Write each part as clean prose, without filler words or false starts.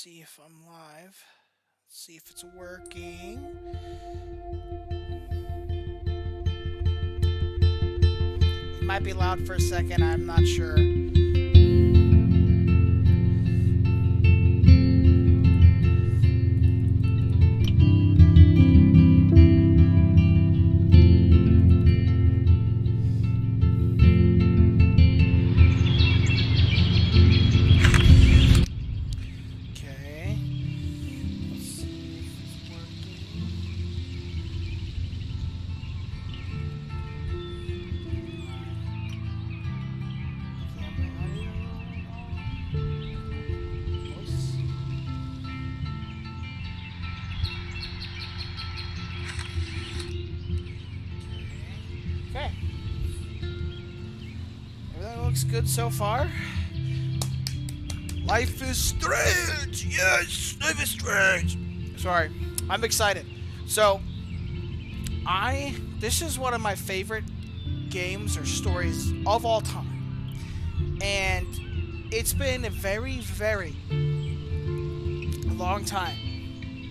see if I'm live. Let's see if it's working. It might be loud for a second, I'm not sure. Okay. Everything looks good so far. Life is strange! Yes! Life is strange! Sorry. I'm excited. So, this is one of my favorite games or stories of all time. And it's been a very, very long time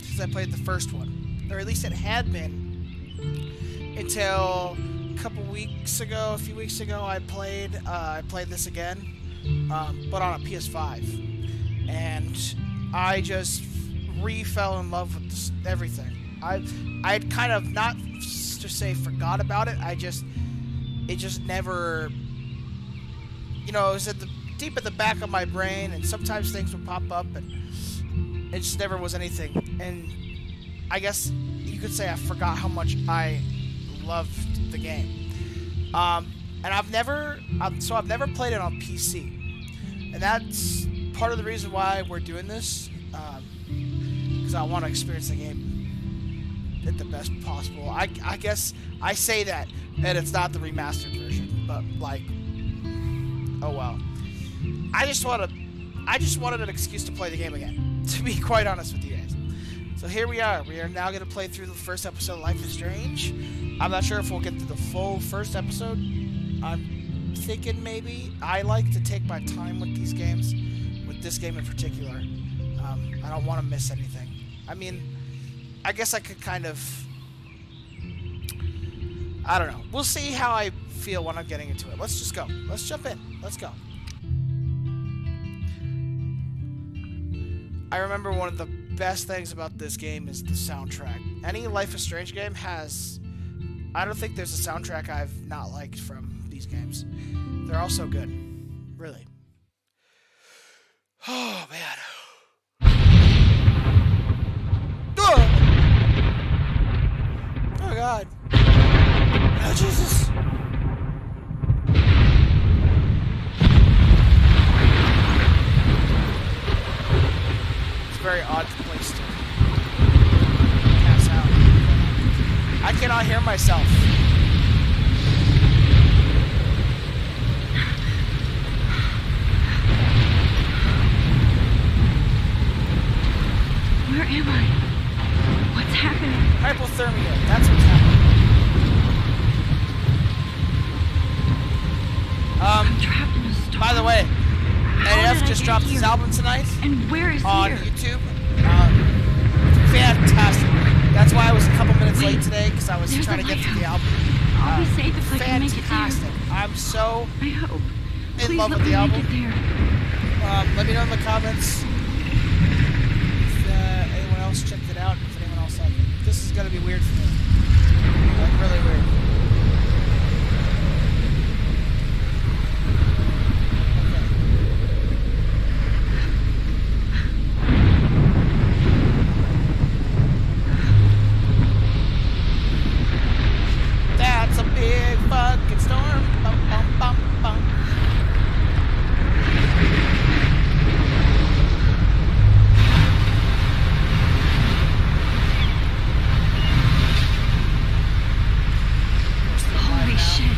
since I played the first one. Or at least it had been until a few weeks ago, I played this again, but on a PS5, and I just fell in love with everything. I'd kind of not to say forgot about it. It just never, it was deep at the back of my brain, and sometimes things would pop up, and it just never was anything. And I guess you could say I forgot how much I loved the game. And I've never played it on PC, and that's part of the reason why we're doing this, because I want to experience the game at the best possible. I guess I say that it's not the remastered version, but like, oh well. I just wanted an excuse to play the game again, to be quite honest with you guys. So here we are. We are now going to play through the first episode of Life is Strange. I'm not sure if we'll get to the full first episode. I'm thinking maybe. I like to take my time with these games, with this game in particular. I don't want to miss anything. I mean, I guess I could kind of, I don't know. We'll see how I feel when I'm getting into it. Let's just go. Let's jump in. Let's go. I remember one of the best things about this game is the soundtrack. Any Life is Strange game has... I don't think there's a soundtrack I've not liked from these games. They're all so good. Really. Oh, man. Oh, oh God. Oh, Jesus. It's a very odd place to pass out. I cannot hear myself. Where am I? What's happening? Hypothermia. That's what's happening. I'm trapped in a storm. By the way, NF just dropped his album tonight. And where is on here? YouTube. Fantastic. That's why I was a couple minutes late today, because I was trying to get to the album. I'll be safe if I can make it Fantastic. there. I'm so I hope. in Please love let with me the album. make it there. Let me know in the comments if anyone else checked it out, if anyone else liked it. This is going to be weird for me. Like, really weird. That's a big fucking storm. Bum, bum, bum, bum. Holy shit.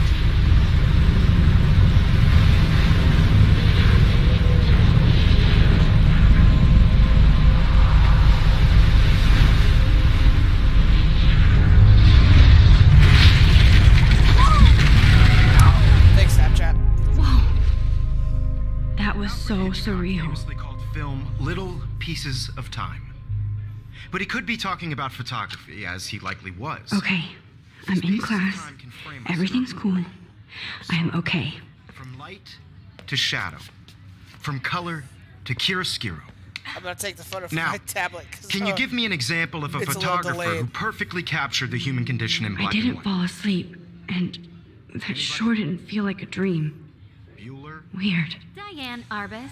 Thanks, Snapchat. Whoa. That was so surreal. Famously called film Little Pieces of Time. But he could be talking about photography, as he likely was. Okay, I'm in Pieces of class. time can frame us. Everything's cool. I am okay. From light to shadow. From color to chiaroscuro. I'm gonna take the photo from Now, my tablet. Can you give me an example of a It's a little photographer who delayed. perfectly captured the human condition in I black and didn't white? fall asleep, and that sure didn't feel like a dream. Bueller? Weird. Diane Arbus.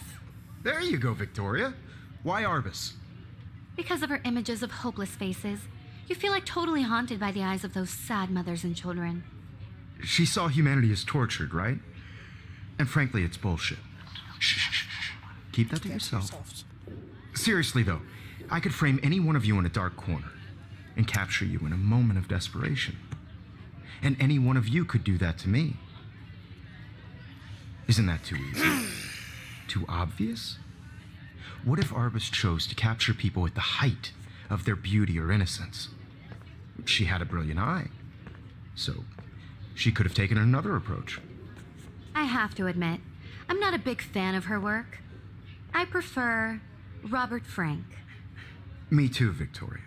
There you go, Victoria. Why Arbus? Because of her images of hopeless faces, you feel like totally haunted by the eyes of those sad mothers and children. She saw humanity as tortured, right? And frankly, it's bullshit. Shh, shh, shh, shh. Keep that to yourself. Seriously, though, I could frame any one of you in a dark corner and capture you in a moment of desperation. And any one of you could do that to me. Isn't that too easy? Too obvious? What if Arbus chose to capture people at the height of their beauty or innocence? She had a brilliant eye. So, she could have taken another approach. I have to admit, I'm not a big fan of her work. I prefer Robert Frank. Me too, Victoria.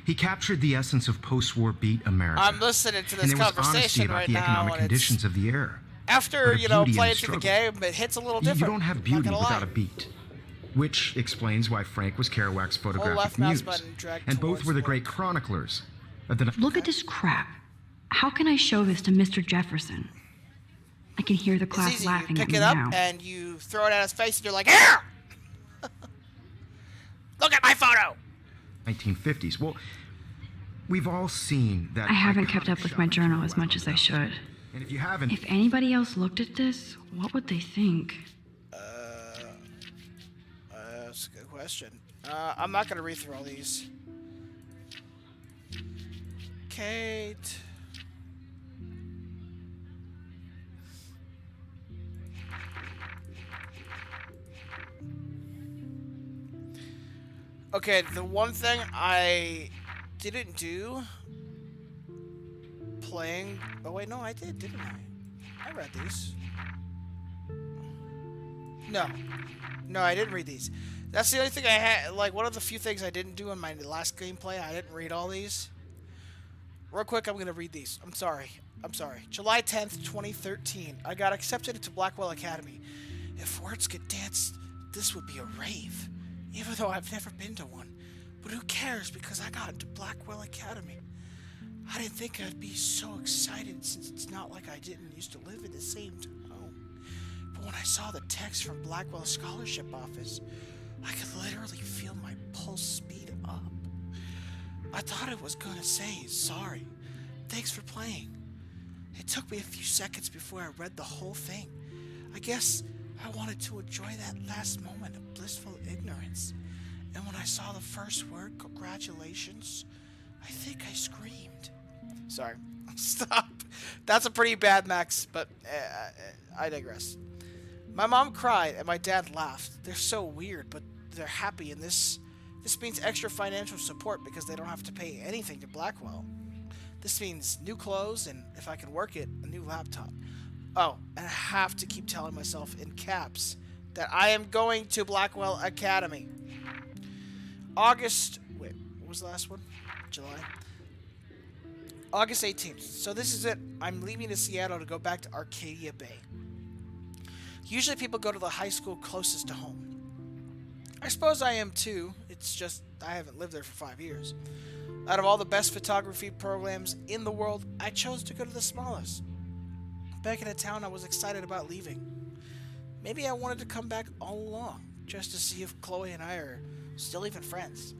He captured the essence of post-war beat America. I'm listening to this and there was honesty conversation about right the now, economic and conditions of the era. after, But a you know, beauty in playing the through the struggle. game, it hits a little You different. don't have Not beauty gonna without lie. a beat. Which explains why Frank was Kerouac's photographic left mouse muse. button dragged And both towards were the work. great chroniclers of the... Look at this crap. How can I show this to Mr. Jefferson? I can hear the It's class easy. You laughing at pick me it up now. and you throw it at his face, and you're like, "Here! Look at my photo!" 1950s. Well, we've all seen that... I haven't kept iconic up with shot my of journal as Kerouac much as I on should. And if you haven't... If anybody else looked at this, what would they think? That's a good question. I'm not gonna read through all these. Kate. Okay, the one thing I didn't do playing... Oh wait, no, I did, didn't I? I read these. No. No, I didn't read these. That's the only thing I had, like, one of the few things I didn't do in my last gameplay. I didn't read all these. Real quick, I'm going to read these. I'm sorry. July 10th, 2013. I got accepted into Blackwell Academy. If words could dance, this would be a rave. Even though I've never been to one. But who cares, because I got into Blackwell Academy. I didn't think I'd be so excited, since it's not like I didn't used to live in the same town. But when I saw the text from Blackwell Scholarship Office, I could literally feel my pulse speed up. I thought it was gonna say, "Sorry, thanks for playing." It took me a few seconds before I read the whole thing. I guess I wanted to enjoy that last moment of blissful ignorance. And when I saw the first word, "congratulations," I think I screamed. Sorry, stop. That's a pretty bad Max, but I digress. My mom cried and my dad laughed. They're so weird, but they're happy, and this means extra financial support because they don't have to pay anything to Blackwell. This means new clothes, and if I can work it, a new laptop. Oh, and I have to keep telling myself in caps that I am going to Blackwell Academy. August... Wait, what was the last one? July. August 18th. So this is it. I'm leaving to Seattle to go back to Arcadia Bay. Usually people go to the high school closest to home. I suppose I am too. It's just I haven't lived there for 5 years. Out of all the best photography programs in the world, I chose to go to the smallest. Back in a town, I was excited about leaving. Maybe I wanted to come back all along, just to see if Chloe and I are still even friends.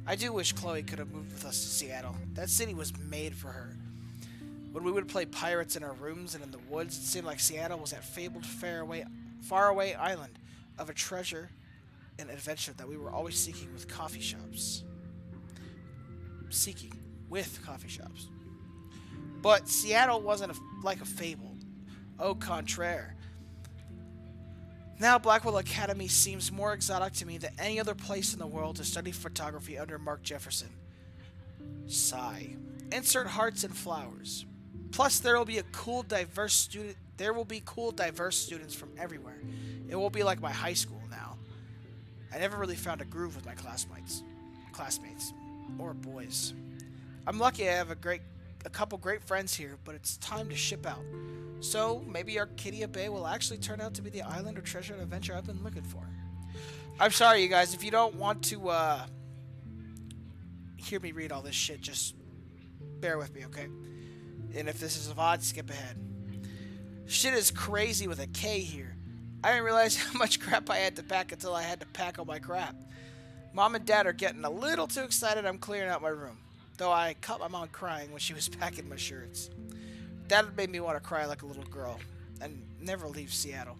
I do wish Chloe could have moved with us to Seattle. That city was made for her. When we would play pirates in our rooms and in the woods, it seemed like Seattle was that fabled faraway island of a treasure and adventure that we were always seeking with coffee shops. But Seattle wasn't like a fable. Au contraire. Now Blackwell Academy seems more exotic to me than any other place in the world to study photography under Mark Jefferson. Sigh. Insert hearts and flowers. Plus, there will be cool, diverse students from everywhere. It won't be like my high school now. I never really found a groove with my classmates, or boys. I'm lucky I have a couple great friends here, but it's time to ship out. So maybe Arcadia Bay will actually turn out to be the island or treasure and adventure I've been looking for. I'm sorry, you guys, if you don't want to hear me read all this shit, just bear with me, okay? And if this is a VOD, skip ahead. Shit is crazy with a K here. I didn't realize how much crap I had to pack until I had to pack all my crap. Mom and Dad are getting a little too excited I'm clearing out my room. Though I caught my mom crying when she was packing my shirts. That made me want to cry like a little girl and never leave Seattle.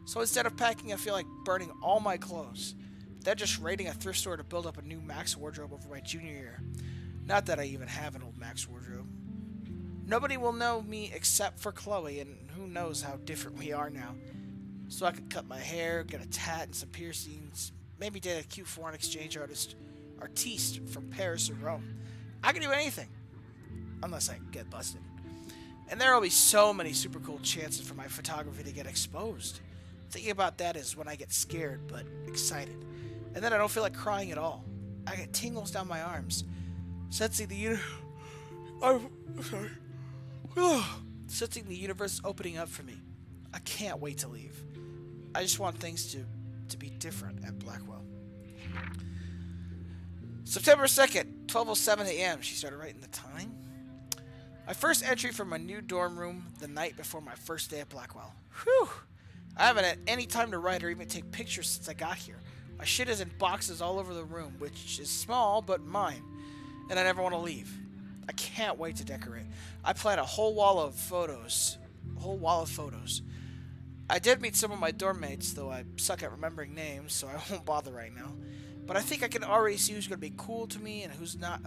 So instead of packing, I feel like burning all my clothes. Then just raiding a thrift store to build up a new Max wardrobe over my junior year. Not that I even have an old Max wardrobe. Nobody will know me except for Chloe, and who knows how different we are now. So I could cut my hair, get a tat and some piercings, maybe date a cute foreign exchange artiste from Paris or Rome. I can do anything, unless I get busted. And there will be so many super cool chances for my photography to get exposed. Thinking about that is when I get scared, but excited. And then I don't feel like crying at all. I get tingles down my arms. Sensing the universe opening up for me. I can't wait to leave. I just want things to be different at Blackwell. September 2nd, 12:07 a.m. She started writing the time. My first entry from my new dorm room the night before my first day at Blackwell. Whew! I haven't had any time to write or even take pictures since I got here. My shit is in boxes all over the room, which is small but mine, and I never want to leave. I can't wait to decorate. I plan a whole wall of photos. I did meet some of my dorm mates, though I suck at remembering names, so I won't bother right now. But I think I can already see who's going to be cool to me and who's not.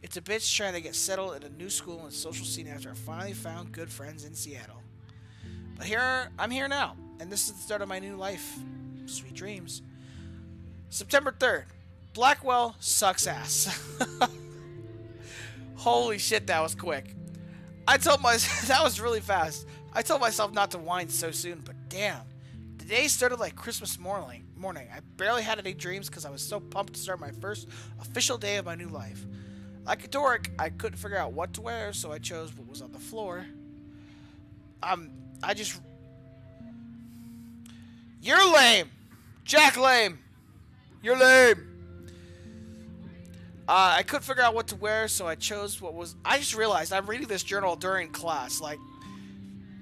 It's a bitch trying to get settled in a new school and social scene after I finally found good friends in Seattle. But I'm here now, and this is the start of my new life. Sweet dreams. September 3rd. Blackwell sucks ass. Holy shit, that was quick. That was really fast. I told myself not to whine so soon, but damn. The day started like Christmas morning. I barely had any dreams because I was so pumped to start my first official day of my new life. Like a dork, I couldn't figure out what to wear, so I chose what was on the floor. You're lame! Jack lame! You're lame! I couldn't figure out what to wear, so I chose what was... I just realized I'm reading this journal during class. Like,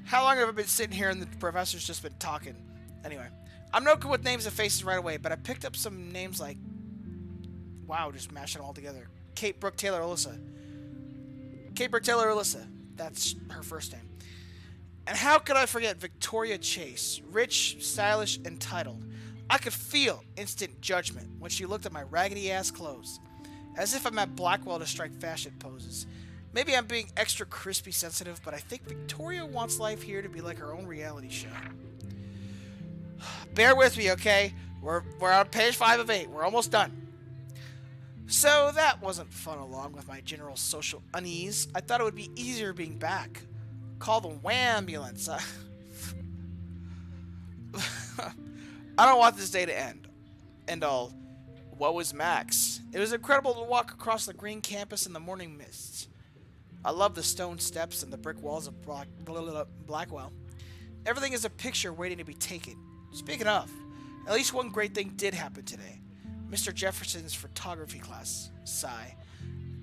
how long have I been sitting here and the professor's just been talking? Anyway, I'm no good with names and faces right away, but I picked up some names like... Wow, just mashing them all together. Kate Brooke Taylor Alyssa. That's her first name. And how could I forget Victoria Chase? Rich, stylish, entitled. I could feel instant judgment when she looked at my raggedy-ass clothes. As if I'm at Blackwell to strike fashion poses. Maybe I'm being extra crispy sensitive, but I think Victoria wants life here to be like her own reality show. Bear with me, okay? We're on page 5 of 8. We're almost done. So that wasn't fun along with my general social unease. I thought it would be easier being back. Call the Wambulance. I don't want this day to end. And all. What was Max? It was incredible to walk across the green campus in the morning mists. I love the stone steps and the brick walls of Blackwell. Everything is a picture waiting to be taken. Speaking of, at least one great thing did happen today. Mr. Jefferson's photography class. Sigh.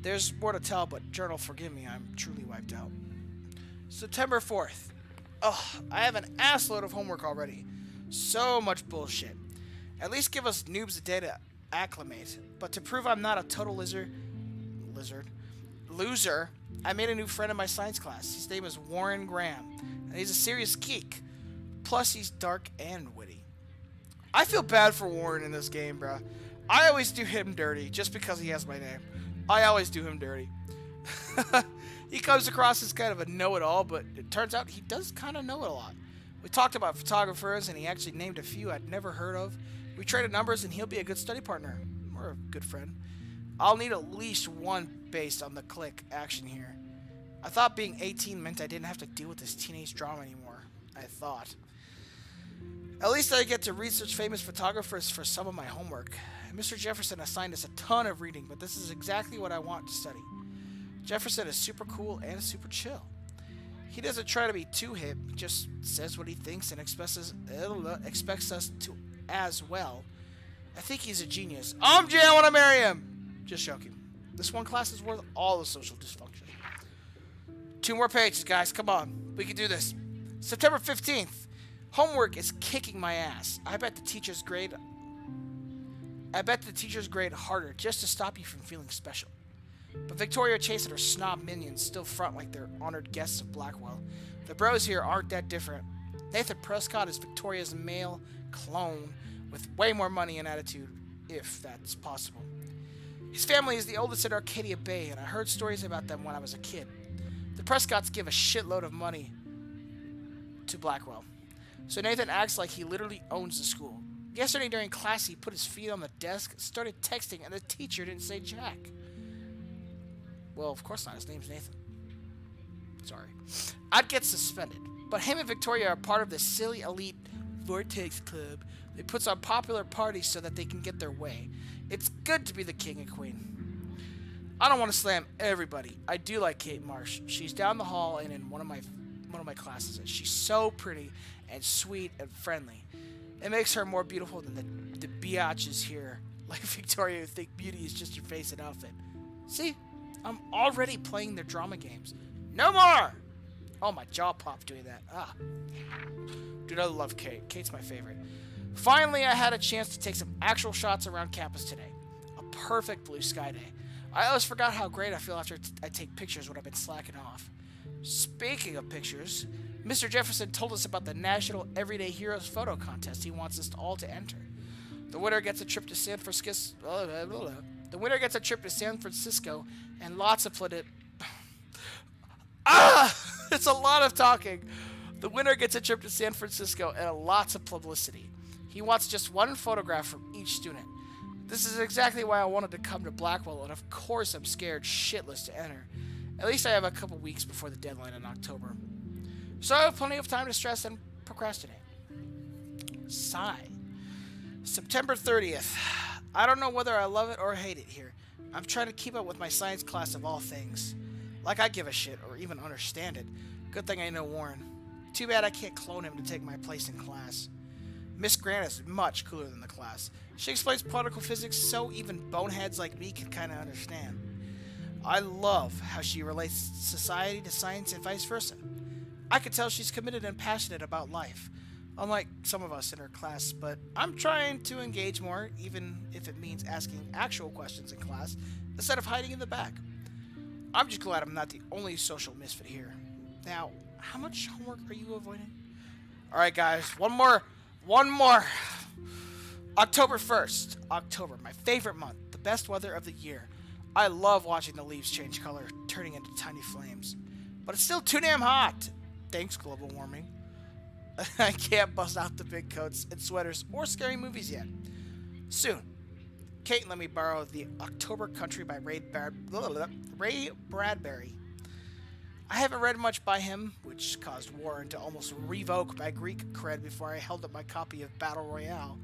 There's more to tell, but journal, forgive me, I'm truly wiped out. September 4th. Ugh, I have an assload of homework already. So much bullshit. At least give us noobs a day to acclimate. But to prove I'm not a total loser, I made a new friend in my science class. His name is Warren Graham, and he's a serious geek. Plus, he's dark and witty. I feel bad for Warren in this game, bruh. I always do him dirty, just because he has my name. I always do him dirty. He comes across as kind of a know-it-all, but it turns out he does kind of know it a lot. We talked about photographers, and he actually named a few I'd never heard of. We traded numbers, and he'll be a good study partner. Or a good friend. I'll need at least one based on the click action here. I thought being 18 meant I didn't have to deal with this teenage drama anymore. I thought. At least I get to research famous photographers for some of my homework. Mr. Jefferson assigned us a ton of reading, but this is exactly what I want to study. Jefferson is super cool and super chill. He doesn't try to be too hip, he just says what he thinks and expects us to as well. I think he's a genius. Jay, I want to marry him! Just joking. This one class is worth all the social dysfunction. 2 more pages, guys. Come on. We can do this. September 15th. Homework is kicking my ass. I bet the teachers grade harder just to stop you from feeling special. But Victoria Chase and her snob minions still front like they're honored guests of Blackwell. The bros here aren't that different. Nathan Prescott is Victoria's male clone with way more money and attitude, if that's possible. His family is the oldest in Arcadia Bay, and I heard stories about them when I was a kid. The Prescotts give a shitload of money to Blackwell. So Nathan acts like he literally owns the school. Yesterday during class, he put his feet on the desk, started texting, and the teacher didn't say jack. Well, of course not. His name's Nathan. Sorry. I'd get suspended. But him and Victoria are part of the silly elite Vortex Club that puts on popular parties so that they can get their way. It's good to be the king and queen. I don't want to slam everybody. I do like Kate Marsh. She's down the hall and in one of my classes, and she's so pretty and sweet and friendly. It makes her more beautiful than the biatches here, like Victoria, who think beauty is just your face and outfit. See? I'm already playing their drama games. No more! Oh, my jaw popped doing that. Dude, I love Kate. Kate's my favorite. Finally, I had a chance to take some actual shots around campus today. A perfect blue sky day. I always forgot how great I feel after I take pictures when I've been slacking off. Speaking of pictures, Mr. Jefferson told us about the National Everyday Heroes photo contest he wants us all to enter. The winner gets a trip to San Francisco. And lots of it's a lot of talking. The winner gets a trip to San Francisco and lots of publicity. He wants just one photograph from each student. This is exactly why I wanted to come to Blackwell, and of course I'm scared shitless to enter. At least I have a couple weeks before the deadline in October. So I have plenty of time to stress and procrastinate. Sigh. September 30th. I don't know whether I love it or hate it here. I'm trying to keep up with my science class of all things. Like I give a shit or even understand it. Good thing I know Warren. Too bad I can't clone him to take my place in class. Miss Grant is much cooler than the class. She explains particle physics so even boneheads like me can kind of understand. I love how she relates society to science and vice versa. I could tell she's committed and passionate about life, unlike some of us in her class, but I'm trying to engage more, even if it means asking actual questions in class instead of hiding in the back. I'm just glad I'm not the only social misfit here. Now, how much homework are you avoiding? Alright guys, one more. October 1st. October, my favorite month, the best weather of the year. I love watching the leaves change color, turning into tiny flames. But it's still too damn hot. Thanks, global warming. I can't bust out the big coats and sweaters or scary movies yet. Soon. Kate let me borrow The October Country by Ray Bradbury. I haven't read much by him, which caused Warren to almost revoke my Greek cred before I held up my copy of Battle Royale.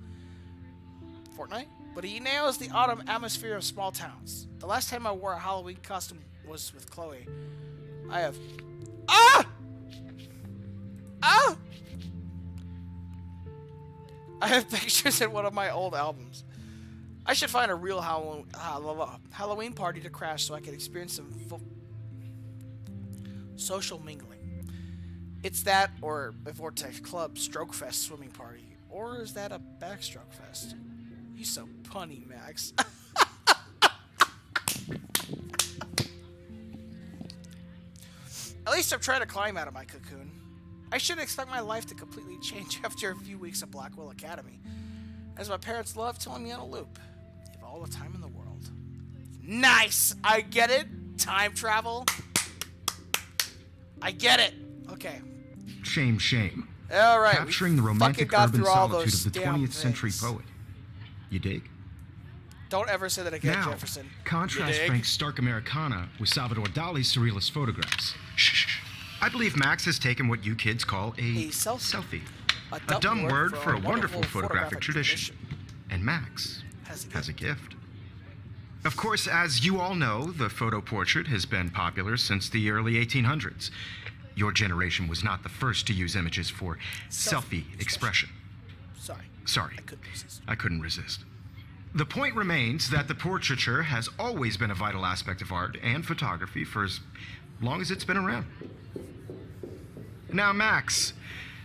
Fortnite? But he nails the autumn atmosphere of small towns. The last time I wore a Halloween costume was with Chloe. I have... I have pictures in one of my old albums. I should find a real Halloween party to crash so I can experience some social mingling. It's that or a Vortex Club Stroke Fest swimming party. Or is that a Backstroke Fest? You're so punny, Max. At least I'm trying to climb out of my cocoon. I shouldn't expect my life to completely change after a few weeks at Blackwell Academy. As my parents love telling me on a loop. You have all the time in the world. Nice! I get it. Time travel. I get it. Okay. Shame, shame. All right. Capturing the romantic urban solitude of the 20th century poet. You dig? Don't ever say that again, Now, Jefferson. contrast Frank's stark Americana with Salvador Dali's surrealist photographs. Shh. I believe Max has taken what you kids call a selfie. A dumb word for a wonderful photographic tradition. And Max has a gift. Of course, as you all know, the photo portrait has been popular since the early 1800s. Your generation was not the first to use images for selfie expression. Sorry, I couldn't resist. The point remains that the portraiture has always been a vital aspect of art and photography for as long as it's been around. Now, Max,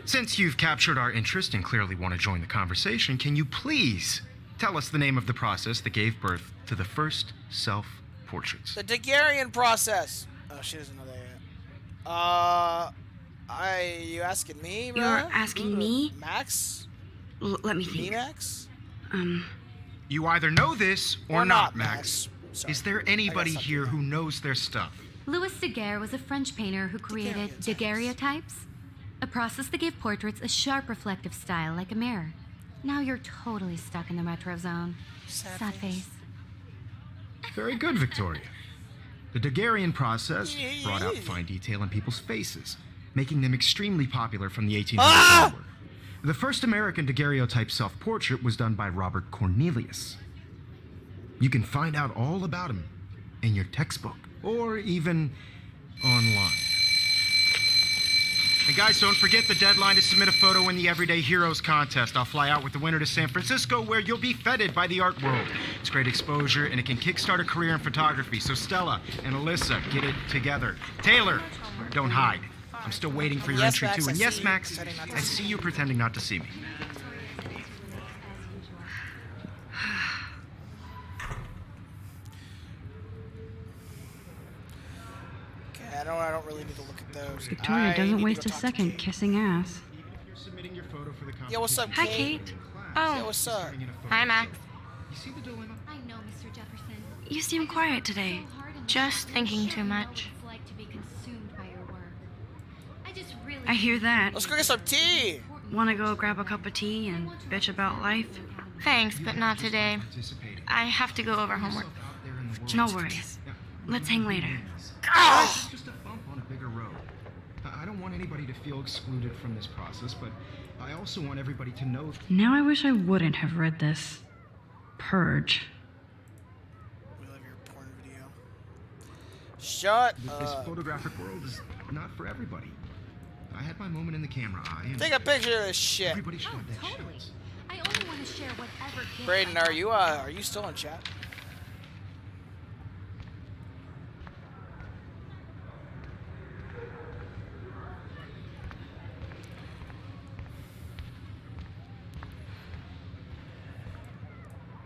since you've captured our interest and clearly want to join the conversation, can you please tell us the name of the process that gave birth to the first self-portraits? The Daguerrean process. Oh, she doesn't know that yet. You asking me, bro? You're asking me? Max? Let me think. Me, Max? You either know this or not, Max. Max. Sorry. Is there anybody here who knows their stuff? Louis Daguerre was a French painter who created daguerreotypes, a process that gave portraits a sharp reflective style like a mirror. Now you're totally stuck in the retro zone. Sad face. Very good, Victoria. The Daguerrean process brought out fine detail in people's faces, making them extremely popular from the 1800s onward. The first American daguerreotype self-portrait was done by Robert Cornelius. You can find out all about him in your textbook, or even online. And guys, don't forget the deadline to submit a photo in the Everyday Heroes contest. I'll fly out with the winner to San Francisco, where you'll be feted by the art world. It's great exposure, and it can kickstart a career in photography. So Stella and Alyssa, get it together. Taylor, don't hide. I'm still waiting for your entry too. And yes, Max, I see you pretending not to see me. I don't really need to look at those. Victoria doesn't waste a second kissing ass. You're submitting your photo for the competition. Yo, what's up, Hi, Kate? Kate. Yeah, what's up? Hi, Max. You see the dilemma? I know, Mr. Jefferson. You seem quiet today. Just thinking too much. I hear that. Let's go get some tea. Want to go grab a cup of tea and bitch about life? Thanks, but not today. I have to go over homework. No worries. Let's hang later. It's just a bump on a bigger road. I don't want anybody to feel excluded from this process, but I also want everybody to know. Now I wish I wouldn't have read this. Purge. We love your porn video. Shut This up. photographic world is not for everybody. I had my moment in the camera eye, and Take a picture of this shit. everybody should have that Totally. chance. I only want to share whatever gift Braden, I are you still in chat?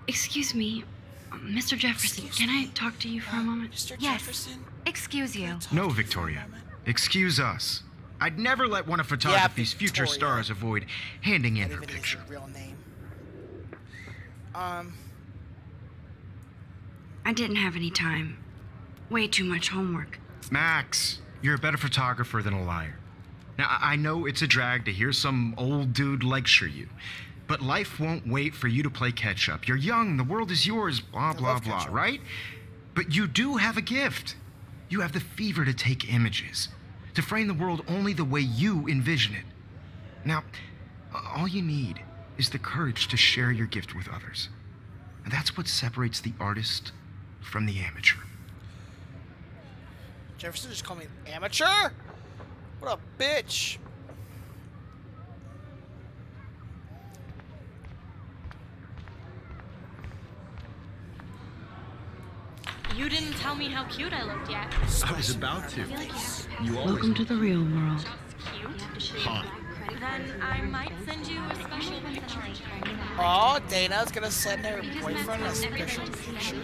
Excuse me, Mr. Jefferson, can I talk to you for a moment? Mr. Yes. Jefferson? Excuse you. No, Victoria. Excuse us. I'd never let one of photography's future Victoria. stars avoid handing in That her even is picture. your real name. I didn't have any time. Way too much homework. Max, you're a better photographer than a liar. Now, I know it's a drag to hear some old dude lecture you, but life won't wait for you to play catch up. You're young, the world is yours, blah, blah, blah, catch-up. right? But you do have a gift. You have the fever to take images, to frame the world only the way you envision it. Now, all you need is the courage to share your gift with others. And that's what separates the artist from the amateur. Jefferson just called me an amateur? What a bitch. You didn't tell me how cute I looked yet. I was about to. You always Welcome to the real world. Cute? hot. Then I might send you a special picture. Oh, Dana's gonna send her boyfriend a special picture.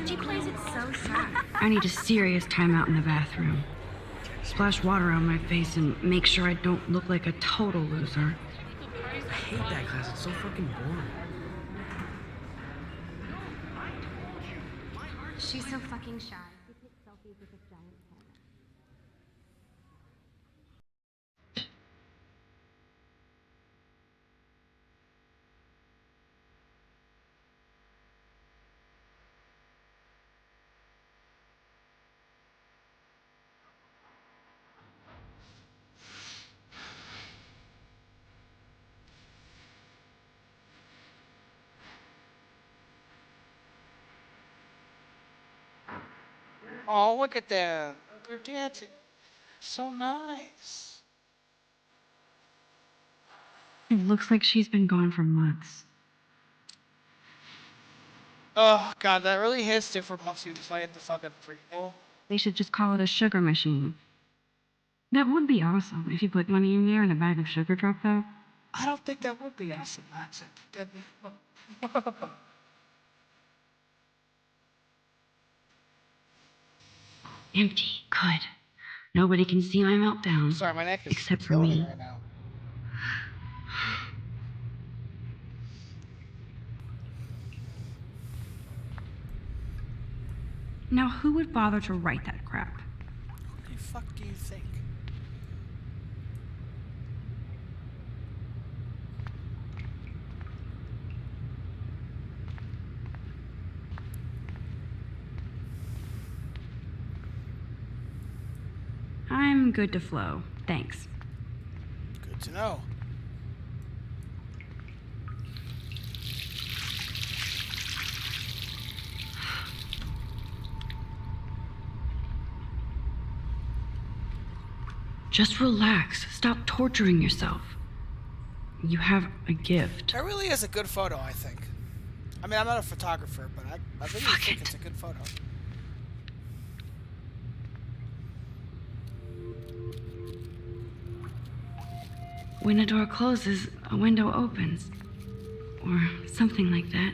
She plays it so sharp. I need a serious timeout in the bathroom. Splash water on my face and make sure I don't look like a total loser. I hate that class. It's so fucking boring. She's so fucking shy. She takes selfies with a giant camera. Oh, look at that. They're dancing. So nice. It looks like she's been gone for months. Oh, God, that really hits different once you fight the fucking prequel. They should just call it a sugar machine. That would be awesome if you put money in there and a bag of sugar dropped out. I don't think that would be awesome. That'd be... Empty. Good. Nobody can see my meltdown. Sorry, my neck is except for killing me. right now. Now, who would bother to write that crap? Who the fuck do you think? I'm good to flow. Thanks. Good to know. Just relax. Stop torturing yourself. You have a gift. That really is a good photo, I think. I mean, I'm not a photographer, but I really think it's a good photo. When a door closes, a window opens. Or something like that.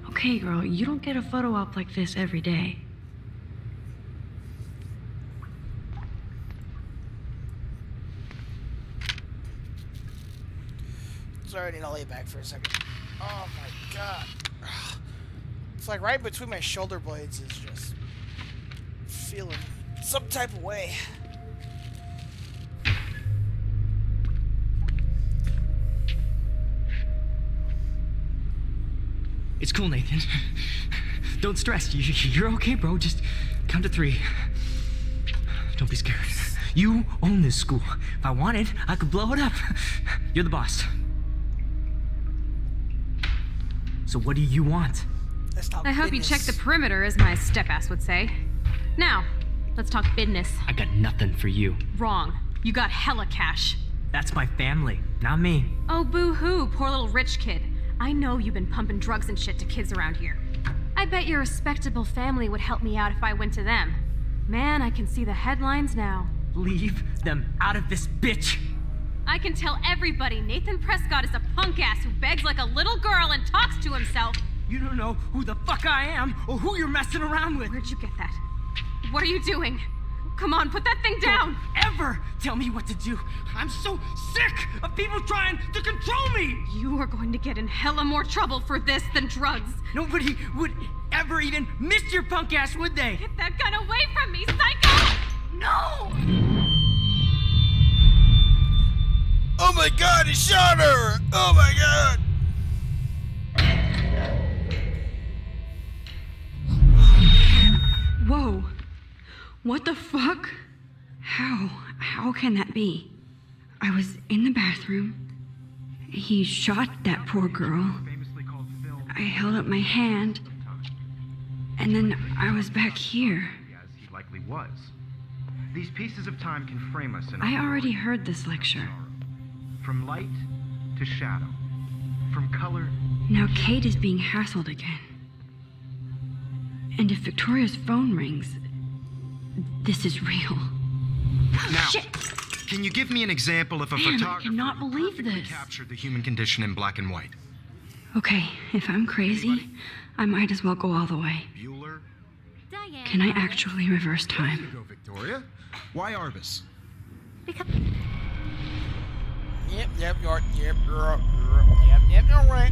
Okay, girl, you don't get a photo op like this every day. Sorry, I need to lay back for a second. Oh my god. It's like right between my shoulder blades is just feeling some type of way. It's cool, Nathan. Don't stress. You're okay, bro. Just count to 3. Don't be scared. You own this school. If I wanted, I could blow it up. You're the boss. So what do you want? I hope you check the perimeter, as my step-ass would say. Now, let's talk business. I got nothing for you. Wrong. You got hella cash. That's my family, not me. Oh, boo-hoo, poor little rich kid. I know you've been pumping drugs and shit to kids around here. I bet your respectable family would help me out if I went to them. Man, I can see the headlines now. Leave them out of this bitch. I can tell everybody Nathan Prescott is a punk ass who begs like a little girl and talks to himself. You don't know who the fuck I am or who you're messing around with. Where'd you get that? What are you doing? Come on, put that thing down! Don't ever tell me what to do. I'm so sick of people trying to control me! You are going to get in hella more trouble for this than drugs. Nobody would ever even miss your punk ass, would they? Get that gun away from me, psycho! No! Oh my god, he shot her! Oh my god! Whoa. What the fuck? How can that be? I was in the bathroom. He shot that poor girl. I held up my hand. And then I was back here. As he likely was. These pieces of time can frame us in I already heard this lecture. From light to shadow. From color. Now Kate is being hassled again. And if Victoria's phone rings, this is real. Now, Shit! Can you give me an example of a Man, I photographer cannot who believe perfectly this. captured the human condition in black and white? Okay, if I'm crazy, I might as well go all the way. Bueller? Diane. Can I actually reverse time? Go, Victoria. Why Arbus? Because Yep, you're right. Yep, you're right.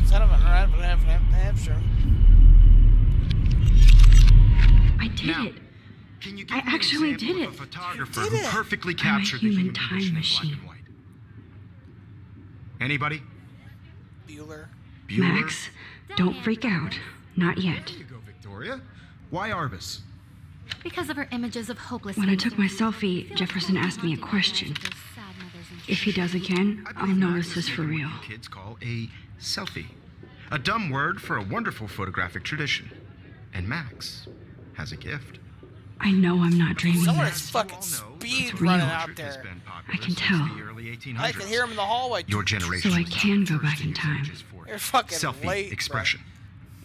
Settlement, right? Sure. I did Now, it. Can you give I me an actually example did of it. a photographer You who did it. perfectly I'm a captured the human human time condition machine. in black and white? Anybody? Bueller. Bueller? Max, don't freak out. Not yet. There you go, Victoria. Why Arbus? because of her images of hopeless. When I took my selfie, Jefferson asked me a question. If he does again, I'll know this is for real. Kids call a selfie. A dumb word for a wonderful photographic tradition. And Max has a gift. I know I'm not dreaming Someone this. is fucking It's speed real. running out Portrait has there. been popular I can since tell. the early 1800s. I can hear him in the hallway. Your generation. So I was the can go first back to in use time. images for You're fucking selfie late, expression.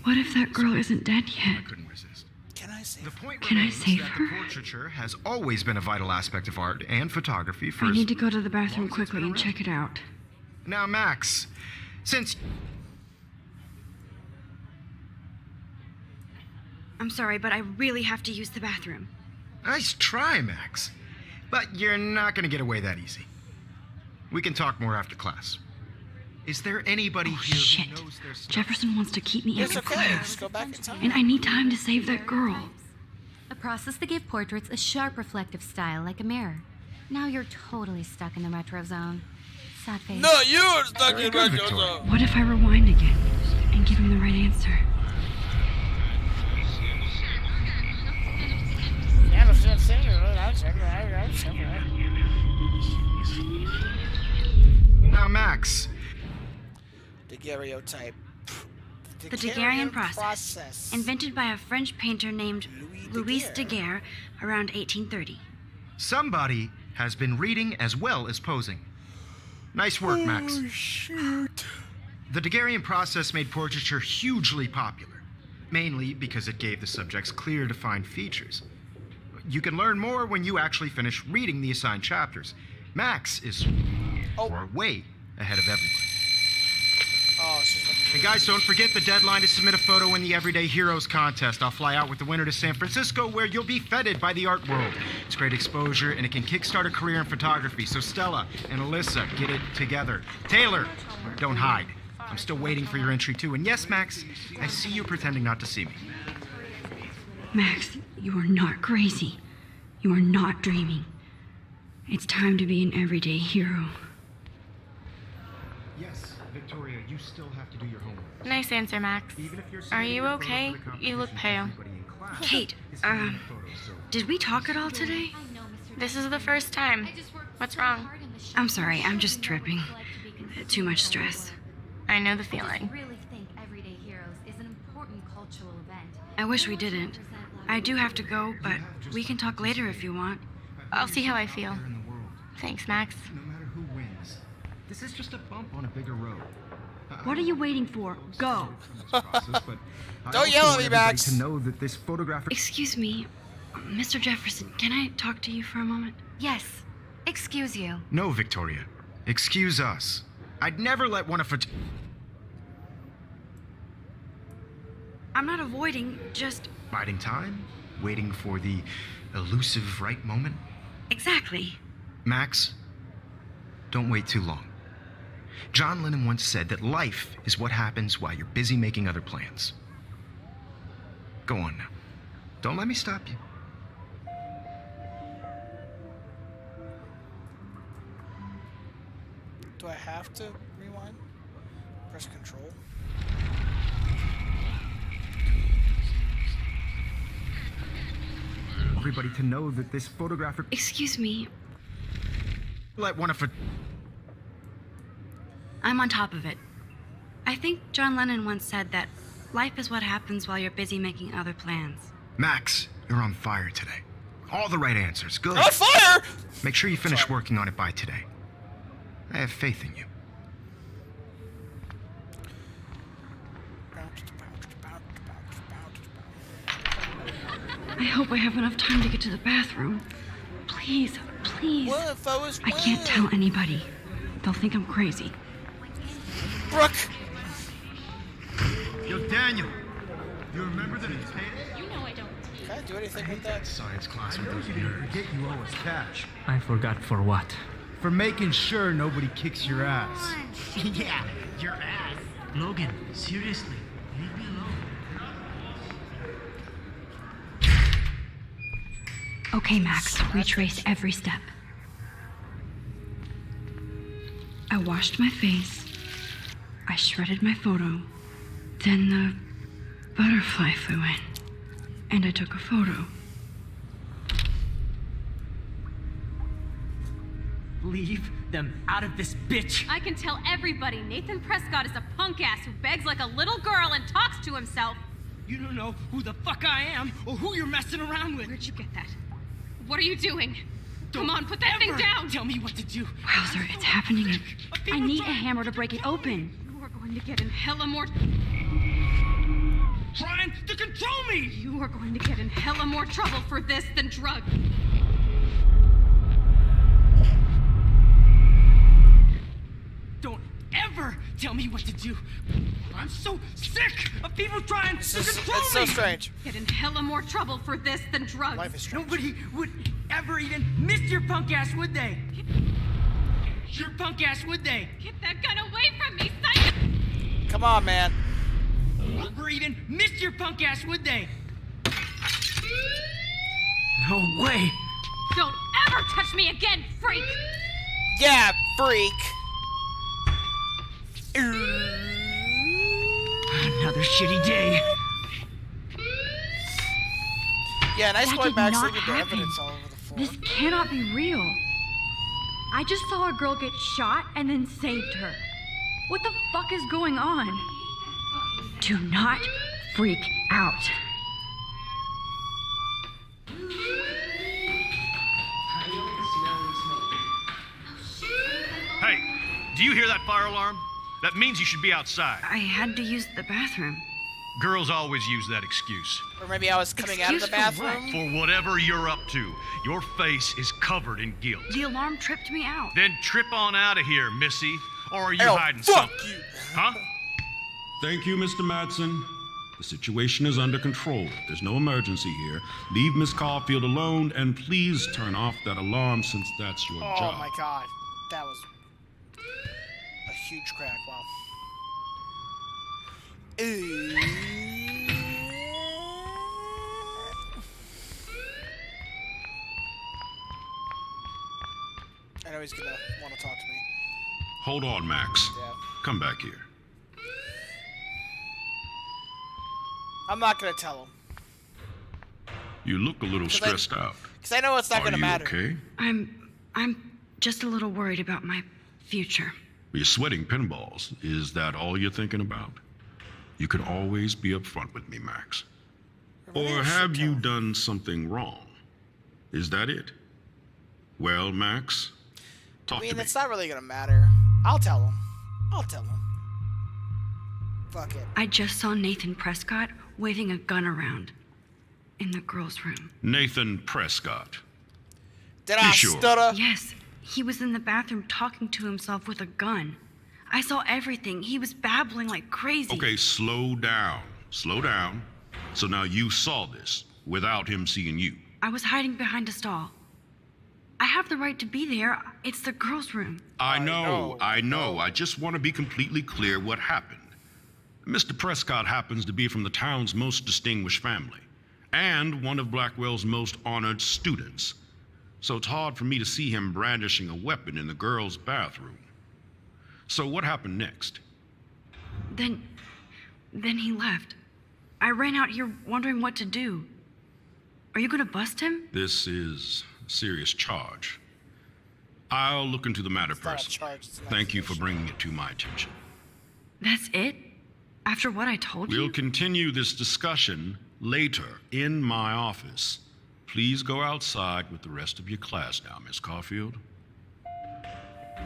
What if that girl isn't dead yet? I couldn't resist. Can I say? The point Can I remains save that her? the portraiture has always been a vital aspect of art and photography for I as need to go to the bathroom long as it's quickly been and around. check it out. Now, Max, since I'm sorry, but I really have to use the bathroom. nice try, Max, but you're not going to get away that easy. We can talk more after class. Is there anybody Oh, here shit. who knows their stuff? Jefferson wants to keep me It's after okay. class. Just go back in time. And I need time to save that girl. A process that gave portraits a sharp reflective style like a mirror. Now you're totally stuck in the retro zone. Sad face. No, you're stuck in good, retro Victoria. zone. What if I rewind again and give him the right answer? Now, Max, Daguerreotype. The Daguerrean process, invented by a French painter named Louis Louis Daguerre around 1830. somebody has been reading as well as posing. Nice work, Max. Oh, shoot. The Daguerrean process made portraiture hugely popular, mainly because it gave the subjects clear, defined features. You can learn more when you actually finish reading the assigned chapters. Max is way ahead of everybody. Oh, she's looking. And guys, don't forget the deadline to submit a photo in the Everyday Heroes contest. I'll fly out with the winner to San Francisco, where you'll be feted by the art world. It's great exposure, and it can kickstart a career in photography. So Stella and Alyssa, get it together. Taylor, don't hide. I'm still waiting for your entry too. And yes, Max, I see you pretending not to see me. Max, you are not crazy. You are not dreaming. It's time to be an everyday hero. Yes, Victoria, you still have to do your homework. Nice answer, Max. Are you okay? You look pale. Kate, did we talk at all today? This is the first time. What's wrong? I'm sorry, I'm just tripping. Too much stress. I know the feeling. Really think Everyday Heroes is an important cultural event. I wish we didn't. I do have to go, but we can talk later if you want. I'll see how I feel. Thanks, Max. No matter who wins, this is just a bump on a bigger road. What are you waiting for? Go. Don't yell at me, Max. To know that this photographic. Excuse me, Mr. Jefferson, can I talk to you for a moment? Yes. Excuse you. No, Victoria. Excuse us. I'd never let one of I'm not avoiding, just... biding time, waiting for the elusive right moment. Exactly. Max, don't wait too long. John Lennon once said that life is what happens while you're busy making other plans. Go on now. Don't let me stop you. Do I have to rewind? Press control. Everybody to know that this photographic. Excuse me, Let one of I'm on top of it. I think John Lennon once said that life is what happens while you're busy making other plans. Max, you're on fire today. All the right answers. Good. On fire! Make sure you finish working on it by today. I have faith in you. I hope I have enough time to get to the bathroom. Please, please. What if I was I can't tell anybody. They'll think I'm crazy. Brooke! Yo, Daniel, you remember the potato? Can I do anything with that? Science class with those nerds. Forget you owe us cash. I forgot for what. For making sure nobody kicks your ass. Yeah, your ass. Logan, seriously, leave me alone. Okay, Max, retrace every step. I washed my face. I shredded my photo. Then the butterfly flew in. And I took a photo. Leave them out of this bitch. I can tell everybody Nathan Prescott is a punk ass who begs like a little girl and talks to himself. You don't know who the fuck I am or who you're messing around with. Where'd you get that? What are you doing? Don't Come on, put that thing ever down! Tell me what to do. Wowzer, it's happening. I need a hammer to break it open. You are going to get in hella more... Trying to control me! You are going to get in hella more trouble for this than drugs. Don't ever tell me what to do. I'm so sick of people trying to control It's so me. strange. Get in hella more trouble for this than drugs. Life is strange. Nobody would ever even miss your punk ass, would they? Your punk ass, would they? Get that gun away from me, psycho! Come on, man. Or even miss your punk ass, would they? No way. Don't ever touch me again, freak! Yeah, freak. Another shitty day. Yeah, nice That going did back not leaving the happen. evidence all over the floor. This cannot be real. I just saw a girl get shot and then saved her. What the fuck is going on? Do not freak out. Hey, do you hear that fire alarm? That means you should be outside. I had to use the bathroom. Girls always use that excuse. Or maybe I was coming out of the Excuse for what? bathroom. For whatever you're up to, your face is covered in guilt. The alarm tripped me out. Then trip on out of here, Missy. Or are you Oh, hiding fuck something? you. Huh? Thank you, Mr. Madsen. The situation is under control. There's no emergency here. Leave Miss Caulfield alone and please turn off that alarm since that's your Oh job. my god. That was a huge crack. Wow. I know he's gonna want to talk to me. Hold on, Max. Yeah. Come back here. I'm not gonna tell him. You look a little 'Cause stressed out. Because I know it's not Are gonna you matter. okay? I'm just a little worried about my future. You're sweating pinballs. Is that all you're thinking about? You can always be upfront with me, Max. Maybe I Or should have tell you him. done something wrong? Is that it? Well, Max, talk I mean, to me. it's not really gonna matter. I'll tell him. I'll tell him. Fuck it. I just saw Nathan Prescott waving a gun around in the girls' room. Nathan Prescott. Did You I sure? stutter? Yes, he was in the bathroom talking to himself with a gun. I saw everything. He was babbling like crazy. Okay, slow down. Slow down. So now you saw this without him seeing you. I was hiding behind a stall. I have the right to be there. It's the girls' room. I know. know. I just want to be completely clear what happened. Mr. Prescott happens to be from the town's most distinguished family and one of Blackwell's most honored students. So it's hard for me to see him brandishing a weapon in the girls' bathroom. So what happened next? Then he left. I ran out here wondering what to do. Are you gonna bust him? This is a serious charge. I'll look into the matter It's not a personally. charge, it's an Thank you for accusation. bringing it to my attention. That's it? After what I told We'll you? continue this discussion later in my office. Please go outside with the rest of your class now, Miss Caulfield.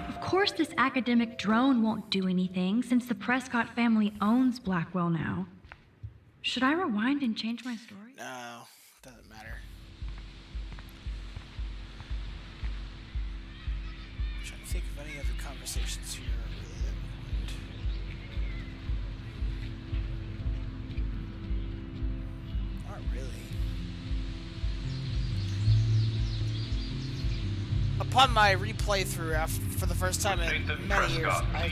Of course, this academic drone won't do anything since the Prescott family owns Blackwell now. Should I rewind and change my story? No, doesn't matter. I'm trying to think of any other conversations here really that important. Not really. Upon my replay through for the first time in many years, I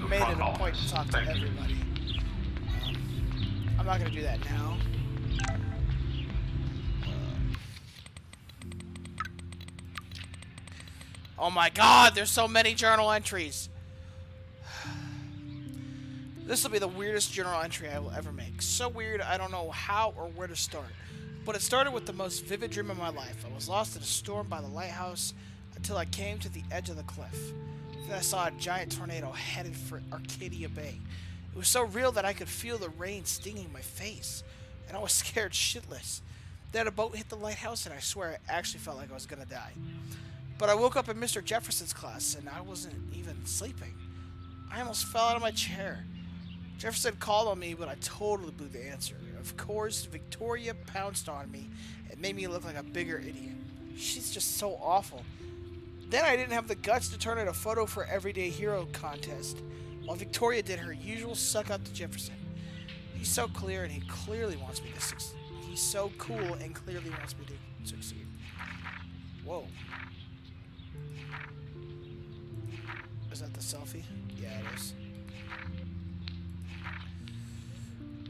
made it a point to talk to everybody. I'm not gonna do that now. Oh my god, there's so many journal entries. This will be the weirdest journal entry I will ever make. So weird, I don't know how or where to start. But it started with the most vivid dream of my life. I was lost in a storm by the lighthouse until I came to the edge of the cliff. Then I saw a giant tornado headed for Arcadia Bay. It was so real that I could feel the rain stinging my face. and I was scared shitless. Then a boat hit the lighthouse, and I swear I actually felt like I was gonna die. But I woke up in Mr. Jefferson's class, and I wasn't even sleeping. I almost fell out of my chair. Jefferson called on me, but I totally blew the answer. Of course, Victoria pounced on me and made me look like a bigger idiot. She's just so awful. Then I didn't have the guts to turn in a photo for Everyday Hero contest, while Victoria did her usual suck up to Jefferson. He's so clear, and he clearly wants me to succeed. He's so cool and clearly wants me to succeed. Whoa. Is that the selfie? Yeah, it is.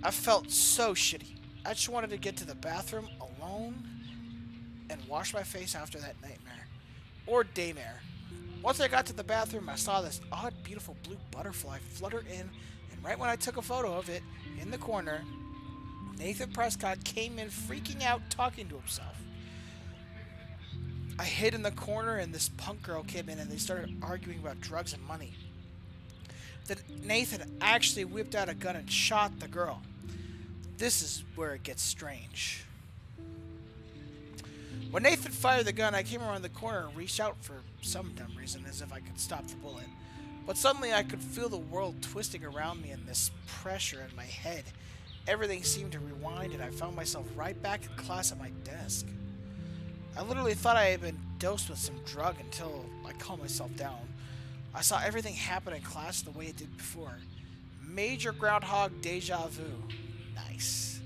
I felt so shitty. I just wanted to get to the bathroom alone and wash my face after that nightmare. Or daymare. Once I got to the bathroom, I saw this odd, beautiful blue butterfly flutter in, and right when I took a photo of it, in the corner, Nathan Prescott came in freaking out, talking to himself. I hid in the corner, and this punk girl came in, and they started arguing about drugs and money. Then Nathan actually whipped out a gun and shot the girl. This is where it gets strange. When Nathan fired the gun, I came around the corner and reached out for some dumb reason, as if I could stop the bullet. But suddenly I could feel the world twisting around me and this pressure in my head. Everything seemed to rewind, and I found myself right back in class at my desk. I literally thought I had been dosed with some drug until I calmed myself down. I saw everything happen in class the way it did before. Major Groundhog deja vu. Nice.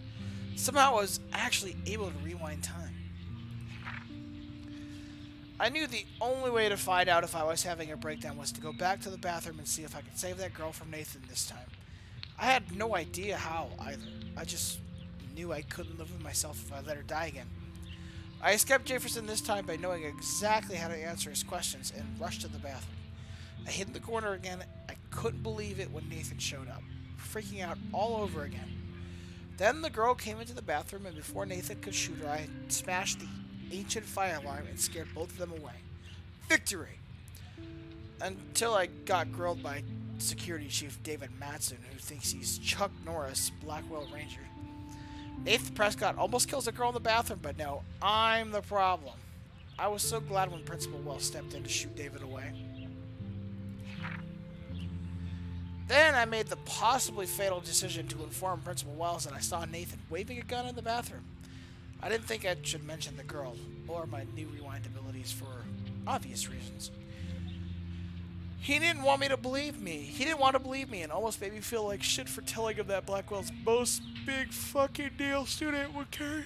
Somehow I was actually able to rewind time. I knew the only way to find out if I was having a breakdown was to go back to the bathroom and see if I could save that girl from Nathan this time. I had no idea how either. I just knew I couldn't live with myself if I let her die again. I escaped Jefferson this time by knowing exactly how to answer his questions and rushed to the bathroom. I hid in the corner again. I couldn't believe it when Nathan showed up, freaking out all over again. Then the girl came into the bathroom, and before Nathan could shoot her, I smashed the ancient fire alarm and scared both of them away. Victory! Until I got grilled by Security Chief David Mattson, who thinks he's Chuck Norris, Blackwell Ranger. Nathan Prescott almost kills a girl in the bathroom, but no, I'm the problem. I was so glad when Principal Wells stepped in to shoot David away. Then I made the possibly fatal decision to inform Principal Wells that I saw Nathan waving a gun in the bathroom. I didn't think I should mention the girl, or my new rewind abilities for obvious reasons. He didn't want to believe me and almost made me feel like shit for telling him that Blackwell's most big fucking deal student would carry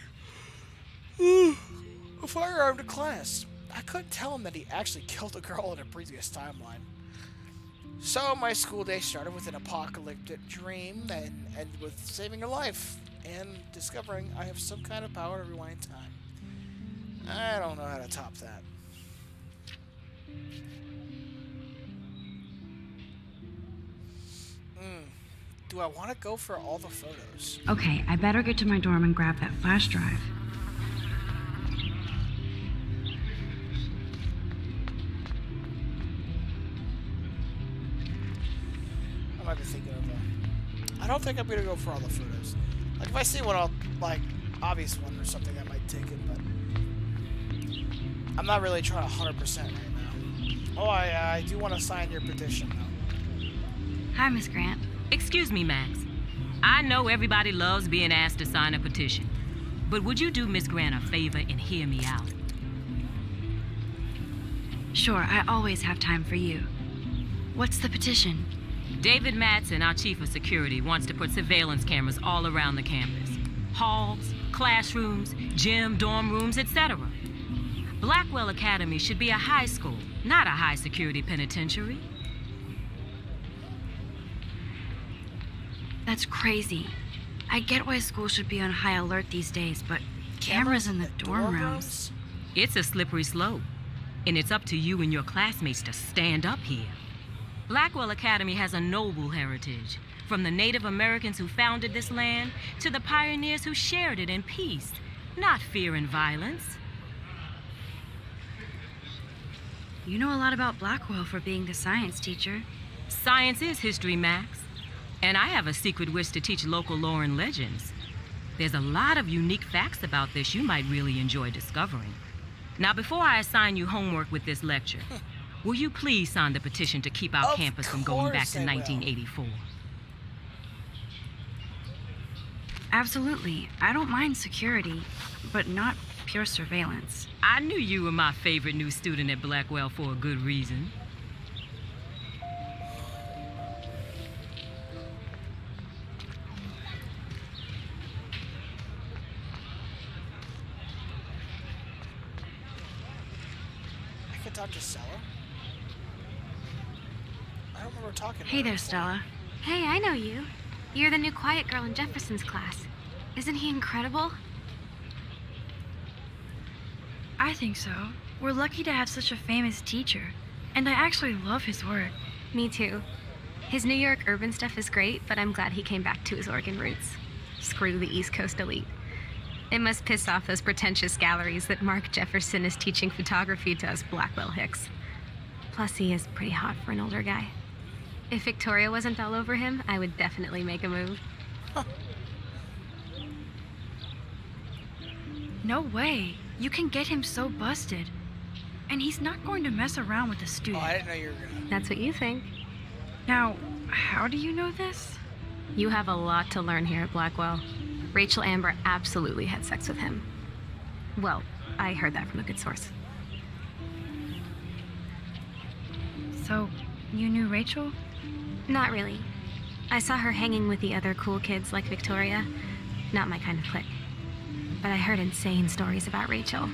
a firearm to class. I couldn't tell him that he actually killed a girl in a previous timeline. So my school day started with an apocalyptic dream and ended with saving a life and discovering I have some kind of power to rewind time. I don't know how to top that. Do I want to go for all the photos? Okay, I better get to my dorm and grab that flash drive. I might be thinking of that. I don't think I'm going to go for all the photos. Like, if I see one, obvious one or something, I might take it, but I'm not really trying to 100% right now. Oh, I do want to sign your petition, though. Hi, Miss Grant. Excuse me, Max. I know everybody loves being asked to sign a petition, but would you do Miss Grant a favor and hear me out? Sure, I always have time for you. What's the petition? David Mattson, our chief of security, wants to put surveillance cameras all around the campus. Halls, classrooms, gym, dorm rooms, etc. Blackwell Academy should be a high school, not a high-security penitentiary. That's crazy. I get why schools should be on high alert these days, but cameras in the dorm rooms? It's a slippery slope, and it's up to you and your classmates to stand up here. Blackwell Academy has a noble heritage, from the Native Americans who founded this land to the pioneers who shared it in peace, not fear and violence. You know a lot about Blackwell for being the science teacher. Science is history, Max. And I have a secret wish to teach local lore and legends. There's a lot of unique facts about this you might really enjoy discovering. Now, before I assign you homework with this lecture, will you please sign the petition to keep our campus from going back to 1984? Absolutely. I don't mind security, but not pure surveillance. I knew you were my favorite new student at Blackwell for a good reason. I could talk to Stella. I don't remember talking to Hey her there, before. Stella. Hey, I know you. You're the new quiet girl in Jefferson's class. Isn't he incredible? I think so. We're lucky to have such a famous teacher, and I actually love his work. Me too. His New York urban stuff is great, but I'm glad he came back to his Oregon roots. Screw the East Coast elite. It must piss off those pretentious galleries that Mark Jefferson is teaching photography to us Blackwell hicks. Plus, he is pretty hot for an older guy. If Victoria wasn't all over him, I would definitely make a move. No way. You can get him so busted. And he's not going to mess around with a Oh, student. I didn't know you were gonna. That's what you think. Now, how do you know this? You have a lot to learn here at Blackwell. Rachel Amber absolutely had sex with him. Well, I heard that from a good source. So, you knew Rachel? Not really. I saw her hanging with the other cool kids like Victoria. Not my kind of clique. But I heard insane stories about Rachel.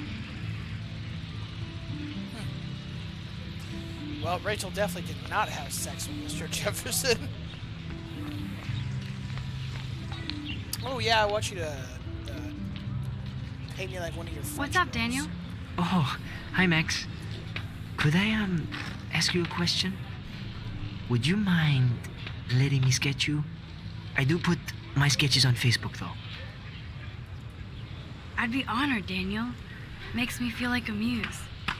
Well, Rachel definitely did not have sex with Mr. Jefferson. Oh yeah, I want you to paint me like one of your friends. What's up, Daniel? Oh, hi, Max. Could I, ask you a question? Would you mind letting me sketch you? I do put my sketches on Facebook, though. I'd be honored, Daniel. Makes me feel like a muse.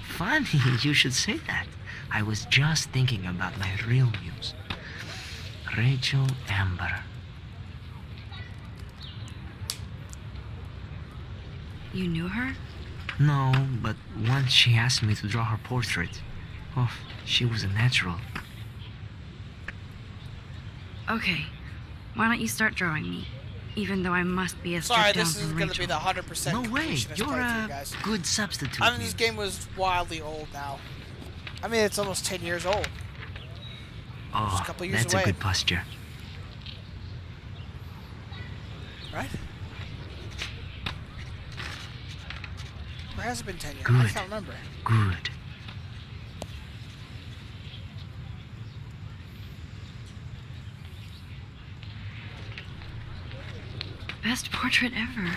Funny you should say that. I was just thinking about my real muse, Rachel Amber. You knew her? No, but once she asked me to draw her portrait. Oh, she was a natural. Okay. Why don't you start drawing me? Even though I must be a step Sorry, down this is from going to Rachel. be the 100% No way, completionist you're playthrough, a guys. good substitute. I mean, this game was wildly old now. I mean, it's almost 10 years old. Oh, a couple years that's away. a good posture. Right? Or has it been 10 years? I Good. can't remember. Good. Best portrait ever.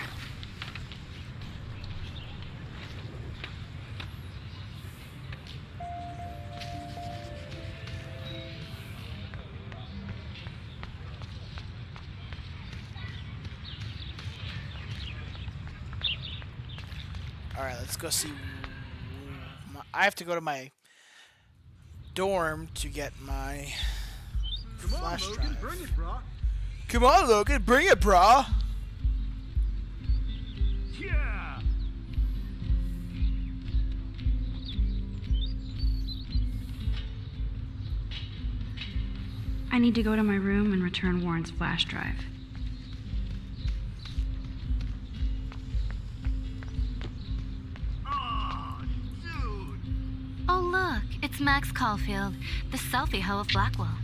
Alright, let's go see. I have to go to my dorm to get my flash drive. Bring it, brah. Come on, Logan, bring it, brah. Yeah! I need to go to my room and return Warren's flash drive. Oh, look, it's Max Caulfield, the selfie hoe of Blackwell.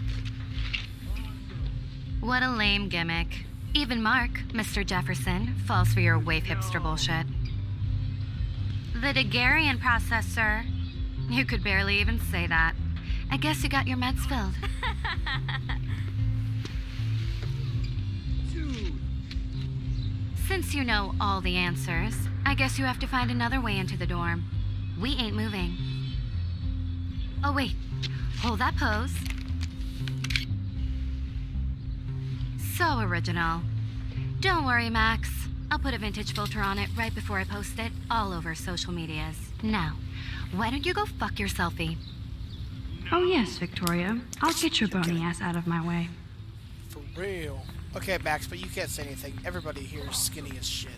What a lame gimmick. Even Mark, Mr. Jefferson, falls for your wave hipster bullshit. The Daguerrean process, sir. You could barely even say that. I guess you got your meds filled. Since you know all the answers, I guess you have to find another way into the dorm. We ain't moving. Oh, wait. Hold that pose. So original. Don't worry, Max. I'll put a vintage filter on it right before I post it all over social medias. Now, why don't you go fuck your selfie? Oh yes, Victoria. I'll get your bony ass out of my way. For real. Okay, Max, but you can't say anything. Everybody here is skinny as shit.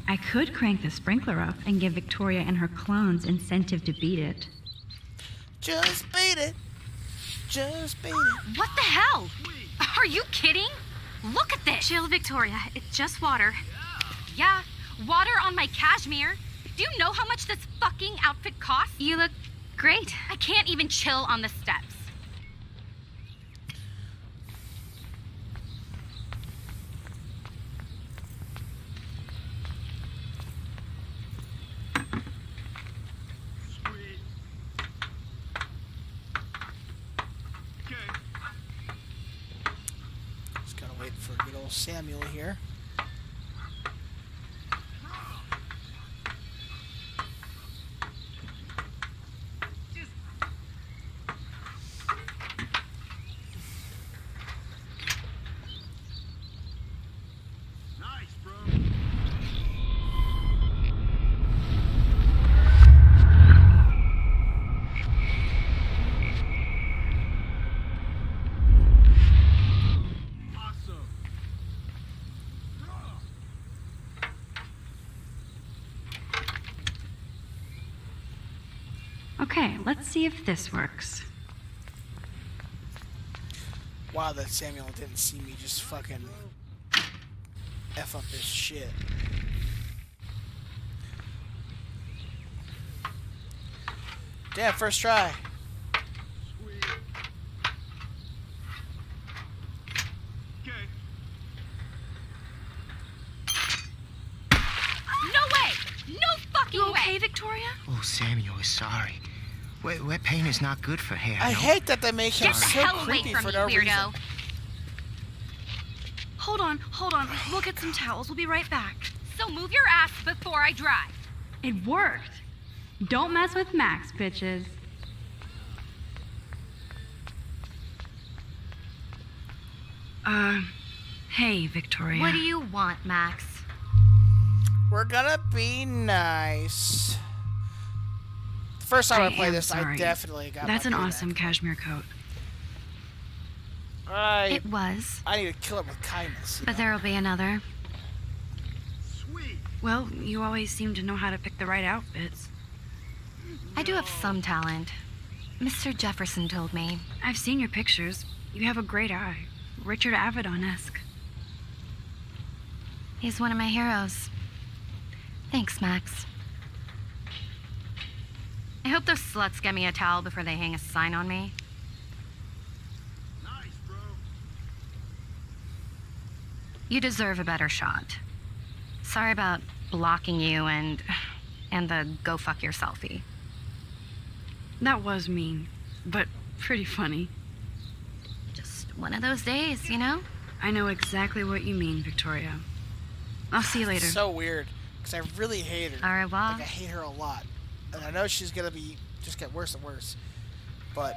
I could crank the sprinkler up and give Victoria and her clones incentive to beat it. Just beat it. Just beat it. What the hell? Are you kidding? Look at this. Chill, Victoria. It's just water. Yeah, water on my cashmere. Do you know how much this fucking outfit costs? You look great. I can't even chill on the steps. Just gotta wait for good old Samuel here. Okay, let's see if this works. Wow, that Samuel didn't see me just fucking F up his shit. Damn, first try. No way! No fucking You way! okay, Victoria? Oh, Samuel is sorry. Wet paint is not good for hair. I hate that they make him Get the so hell away creepy from for me, no weirdo. reason. Hold on. We'll get some towels. We'll be right back. So move your ass before I drive. It worked. Don't mess with Max, bitches. Hey, Victoria. What do you want, Max? We're gonna be nice. The first time I played this, I definitely got That's my an payback. awesome cashmere coat. It was. I need to kill it with kindness. But there'll be another. Well, you always seem to know how to pick the right outfits. I do have some talent. Mr. Jefferson told me. I've seen your pictures. You have a great eye. Richard Avedon-esque. He's one of my heroes. Thanks, Max. I hope those sluts get me a towel before they hang a sign on me. Nice, bro. You deserve a better shot. Sorry about blocking you and the go fuck your selfie. That was mean, but pretty funny. Just one of those days, you know? I know exactly what you mean, Victoria. I'll see you later. So weird, because I really hate her. Au revoir. Like, I hate her a lot. And I know she's gonna be just get worse and worse. But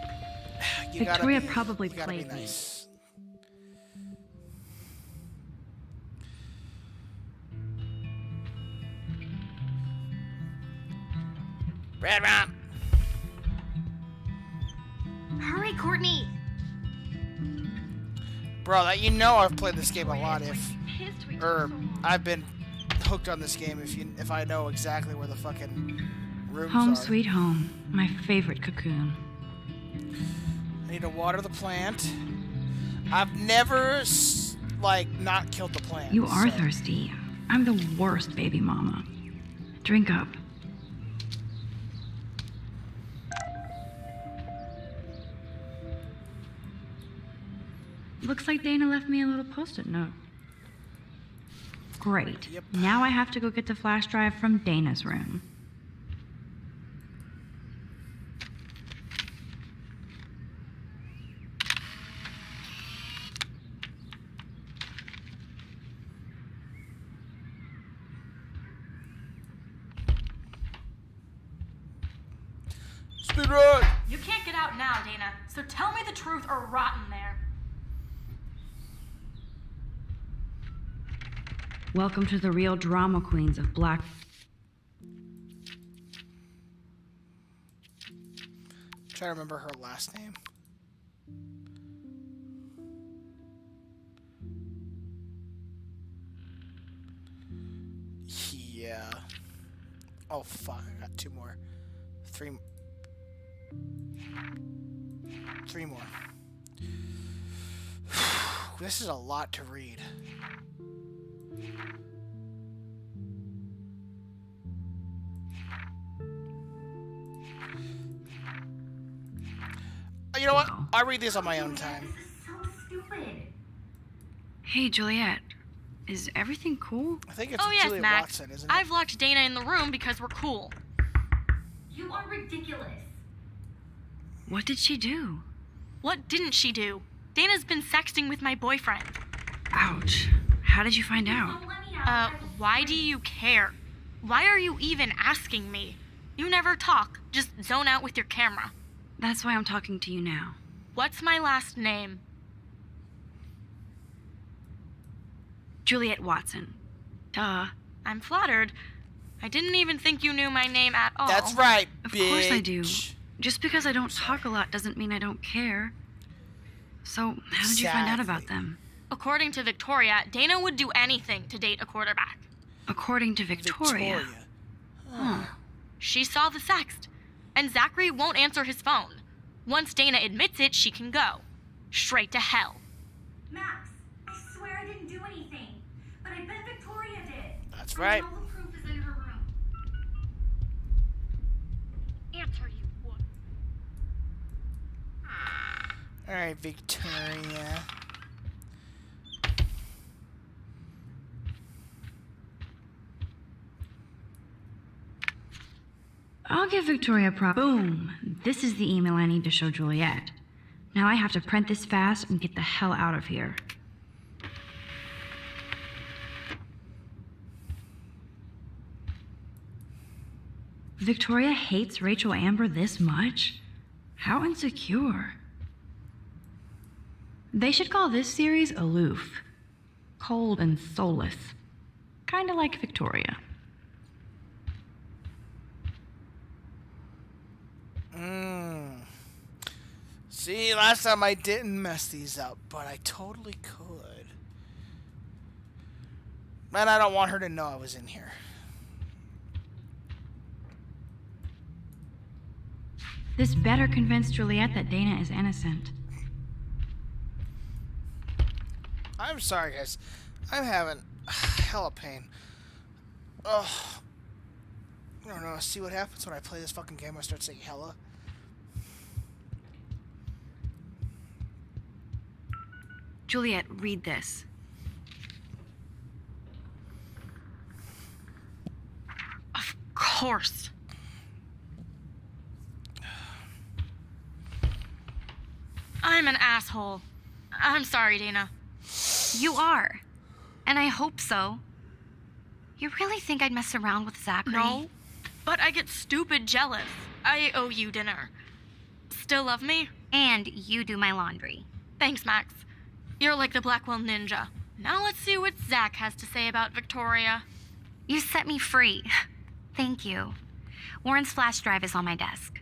you Victoria gotta be, probably you gotta be played me. nice. Red Rum! Hurry, Courtney! Bro, that you know I've played this game a lot I've been hooked on this game if I know exactly where the fucking rooms Home are. sweet home. My favorite cocoon. I need to water the plant. I've never not killed the plant. You are so- thirsty. I'm the worst baby mama. Drink up. Looks like Dana left me a little post-it note. Great. Yep. Now I have to go get the flash drive from Dana's room. Speed run! You can't get out now, Dana, so tell me the truth or rot in there. Welcome to the real drama queens of Black... Try to remember her last name. Oh, fuck. I got 2 more. 3 more. This is a lot to read. You know what? I'll read these on my own time. Hey, Juliet. Is everything cool? I think it's Oh, yes, Juliet Max. Watson, isn't it? I've locked Dana in the room because we're cool. You are ridiculous. What did she do? What didn't she do? Dana's been sexting with my boyfriend. Ouch. How did you find out? Why do you care? Why are you even asking me? You never talk. Just zone out with your camera. That's why I'm talking to you now. What's my last name? Juliet Watson. Duh. I'm flattered. I didn't even think you knew my name at all. That's right, Of bitch. course I do. Just because I don't talk a lot doesn't mean I don't care. So, how did you find out about them? According to Victoria, Dana would do anything to date a quarterback. According to Victoria. Huh. She saw the sext, and Zachary won't answer his phone. Once Dana admits it, she can go. Straight to hell. Max, I swear I didn't do anything. But I bet Victoria did. That's right. All the proof is in her room. Answer, you woman. Alright, Victoria. I'll give Victoria Boom! This is the email I need to show Juliet. Now I have to print this fast and get the hell out of here. Victoria hates Rachel Amber this much? How insecure. They should call this series Aloof. Cold and soulless. Kinda like Victoria. See, last time I didn't mess these up, but I totally could. Man, I don't want her to know I was in here. This better convince Juliet that Dana is innocent. I'm sorry, guys. I'm having hella pain. Ugh. I don't know. See what happens when I play this fucking game. I start saying hella. Juliet, read this. Of course. I'm an asshole. I'm sorry, Dana. You are. And I hope so. You really think I'd mess around with Zachary? No, but I get stupid jealous. I owe you dinner. Still love me? And you do my laundry. Thanks, Max. You're like the Blackwell Ninja. Now let's see what Zach has to say about Victoria. You set me free. Thank you. Warren's flash drive is on my desk.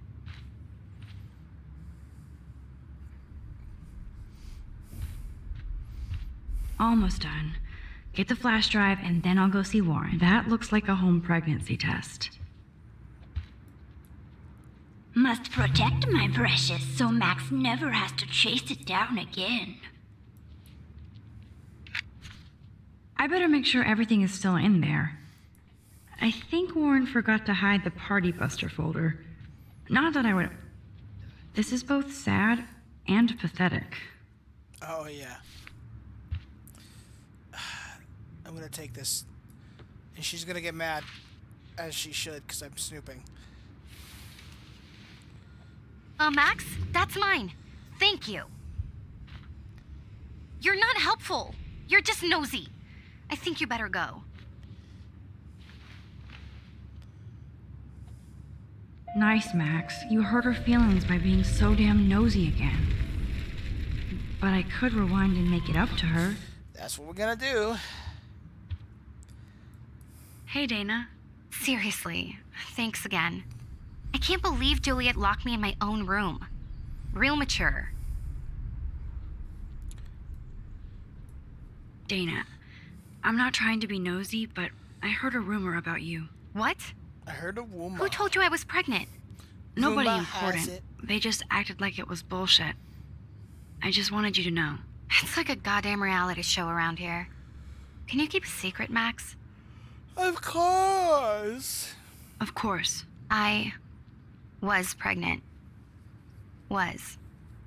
Almost done. Get the flash drive and then I'll go see Warren. That looks like a home pregnancy test. Must protect my precious so Max never has to chase it down again. I better make sure everything is still in there. I think Warren forgot to hide the Party Buster folder. Not that I would... This is both sad and pathetic. Oh, yeah. I'm gonna take this. And she's gonna get mad. As she should, because I'm snooping. Max, that's mine. Thank you. You're not helpful. You're just nosy. I think you better go. Nice, Max. You hurt her feelings by being so damn nosy again. But I could rewind and make it up to her. That's what we're gonna do. Hey, Dana. Seriously, thanks again. I can't believe Juliet locked me in my own room. Real mature. Dana, I'm not trying to be nosy, but I heard a rumor about you. What? I heard a woman. Who told you I was pregnant? Nobody Zumba has important. it. They just acted like it was bullshit. I just wanted you to know. It's like a goddamn reality show around here. Can you keep a secret, Max? Of course. Of course. I was pregnant. Was.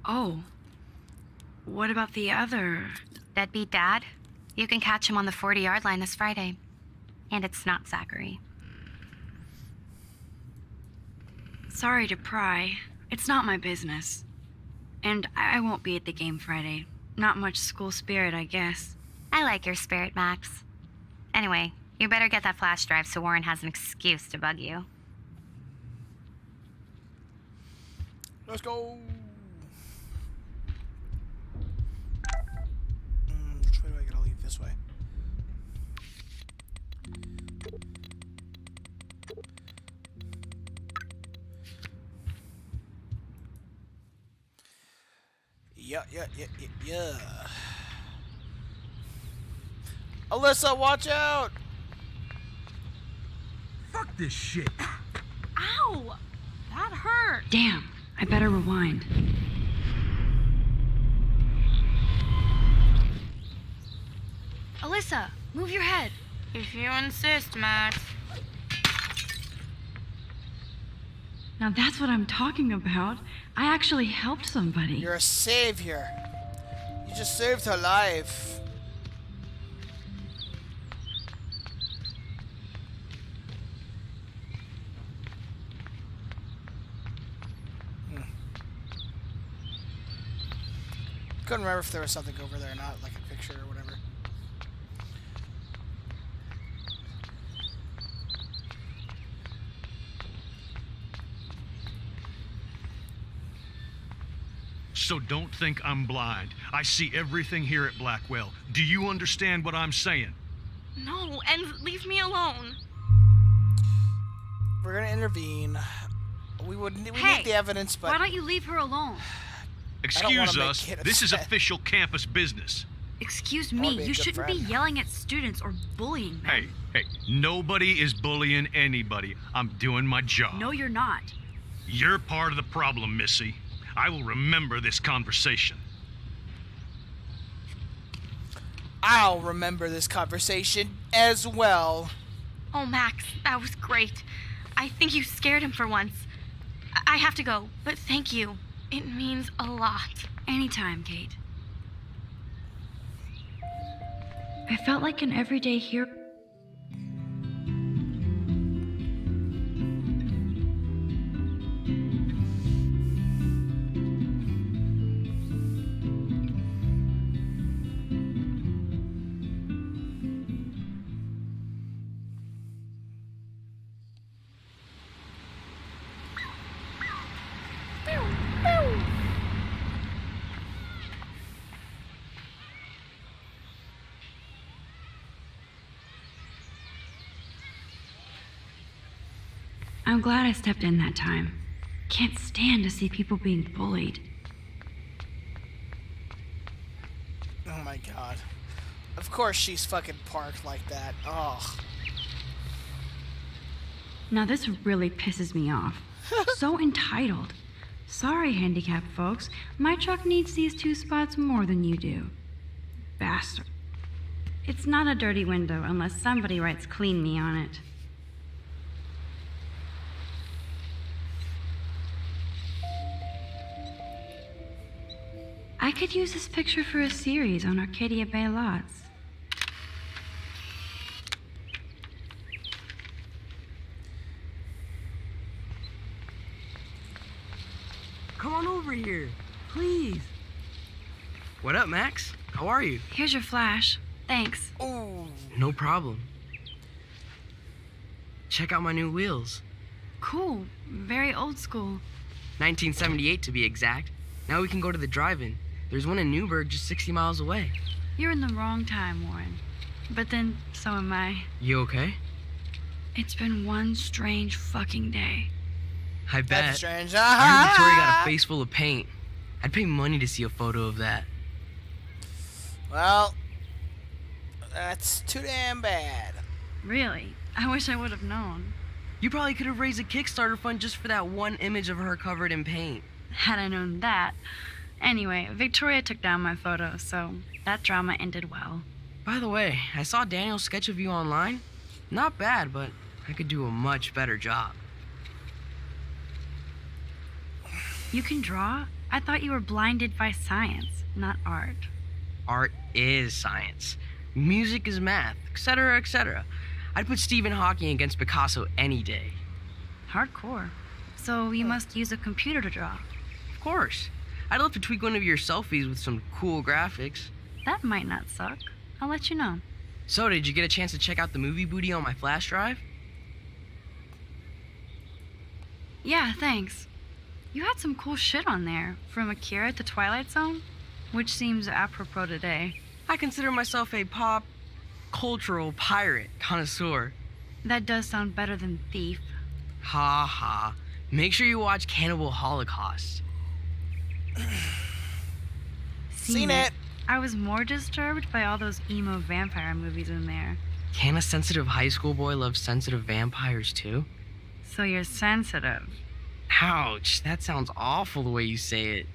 Oh. What about the other? Deadbeat dad? You can catch him on the 40-yard line this Friday. And it's not Zachary. Sorry to pry. It's not my business. And I won't be at the game Friday. Not much school spirit, I guess. I like your spirit, Max. Anyway, you better get that flash drive so Warren has an excuse to bug you. Let's go. Which way do I gotta leave? This way. Yeah. Alyssa, watch out! Fuck this shit. Ow! That hurt. Damn, I better rewind. Alyssa, move your head. If you insist, Max. Now that's what I'm talking about. I actually helped somebody. You're a savior. You just saved her life. Couldn't remember if there was something over there or not, like a picture or whatever. So don't think I'm blind. I see everything here at Blackwell. Do you understand what I'm saying? No, and leave me alone. We're gonna intervene. We need the evidence, but Why don't you leave her alone? Excuse make us, kid this is upset. official campus business. Excuse I wanna me, be a you good shouldn't be friend. yelling at students or bullying them. Hey, nobody is bullying anybody. I'm doing my job. No, you're not. You're part of the problem, Missy. I will remember this conversation. I'll remember this conversation as well. Oh, Max, that was great. I think you scared him for once. I have to go, but thank you. It means a lot. Anytime, Kate. I felt like an everyday hero. I'm glad I stepped in that time. Can't stand to see people being bullied. Oh my god. Of course she's fucking parked like that. Oh. Now this really pisses me off. So entitled. Sorry, handicapped folks. My truck needs these 2 spots more than you do. Bastard. It's not a dirty window unless somebody writes "clean me" on it. I could use this picture for a series on Arcadia Bay lots. Come on over here, please. What up, Max? How are you? Here's your flash. Thanks. Ooh. No problem. Check out my new wheels. Cool. Very old school. 1978 to be exact. Now we can go to the drive-in. There's one in Newburgh just 60 miles away. You're in the wrong time, Warren. But then, so am I. You okay? It's been one strange fucking day. I bet. That's strange. I heard Victoria got a face full of paint. I'd pay money to see a photo of that. Well, that's too damn bad. Really? I wish I would have known. You probably could have raised a Kickstarter fund just for that one image of her covered in paint. Had I known that. Anyway, Victoria took down my photo, so that drama ended well. By the way, I saw Daniel's sketch of you online. Not bad, but I could do a much better job. You can draw? I thought you were blinded by science, not art. Art is science. Music is math, etc., etc. I'd put Stephen Hawking against Picasso any day. Hardcore. So you must use a computer to draw. Of course. I'd love to tweak one of your selfies with some cool graphics. That might not suck. I'll let you know. So, did you get a chance to check out the movie booty on my flash drive? Yeah, thanks. You had some cool shit on there, from Akira to Twilight Zone, which seems apropos today. I consider myself a pop cultural pirate connoisseur. That does sound better than thief. Ha ha. Make sure you watch Cannibal Holocaust. Seen it. I was more disturbed by all those emo vampire movies in there. Can a sensitive high school boy love sensitive vampires too? So you're sensitive. Ouch, that sounds awful the way you say it.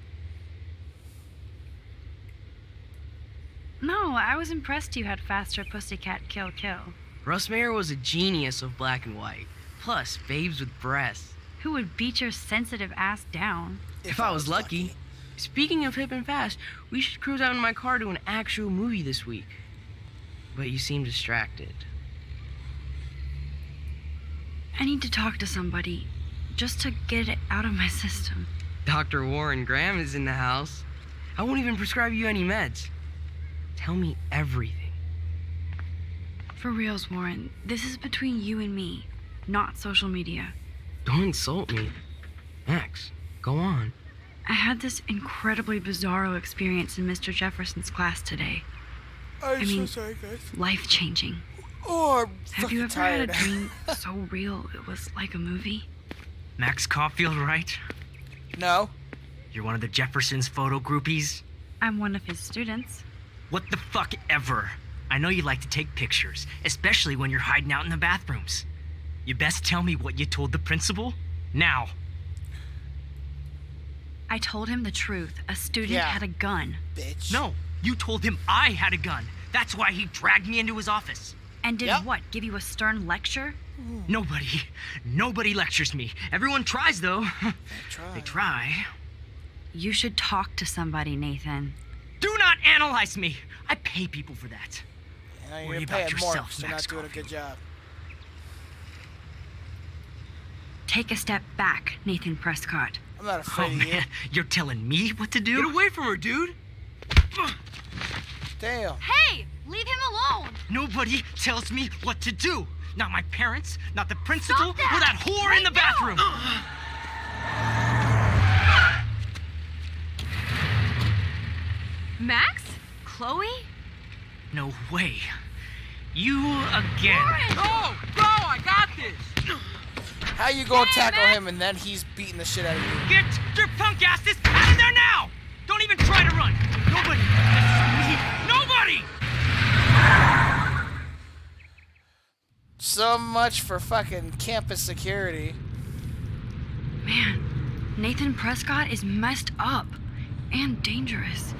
No, I was impressed you had faster Pussycat Kill Kill. Russ Meyer was a genius of black and white. Plus, babes with breasts. Who would beat your sensitive ass down? If I was lucky. Speaking of hip and fast, we should cruise out in my car to an actual movie this week. But you seem distracted. I need to talk to somebody, just to get it out of my system. Dr. Warren Graham is in the house. I won't even prescribe you any meds. Tell me everything. For reals, Warren, this is between you and me, not social media. Don't insult me. Max, go on. I had this incredibly bizarro experience in Mr. Jefferson's class today. I'm so sorry, guys. Life-changing. Oh, I'm Have you ever tired. had a dream so real it was like a movie? Max Caulfield, right? No. You're one of the Jefferson's photo groupies? I'm one of his students. What the fuck ever. I know you like to take pictures, especially when you're hiding out in the bathrooms. You best tell me what you told the principal, now. I told him the truth. A student had a gun. Bitch. No, you told him I had a gun. That's why he dragged me into his office. And did what? Give you a stern lecture? Nobody lectures me. Everyone tries, though. They try. You should talk to somebody, Nathan. Do not analyze me. I pay people for that. Yeah, Worry you're about paying more, yourself, so Max not doing a good job. Take a step back, Nathan Prescott. I'm not afraid of you. Man, you're telling me what to do? Get away from her, dude! Damn. Hey, leave him alone. Nobody tells me what to do. Not my parents, not the principal, Stop that! or that whore Right in the bathroom. Max? Chloe? No way. You again. Go! Go! I got this! How you gonna tackle him and then he's beating the shit out of you? Get your punk asses out of there now! Don't even try to run. Nobody. Nobody! So much for fucking campus security. Man, Nathan Prescott is messed up and dangerous.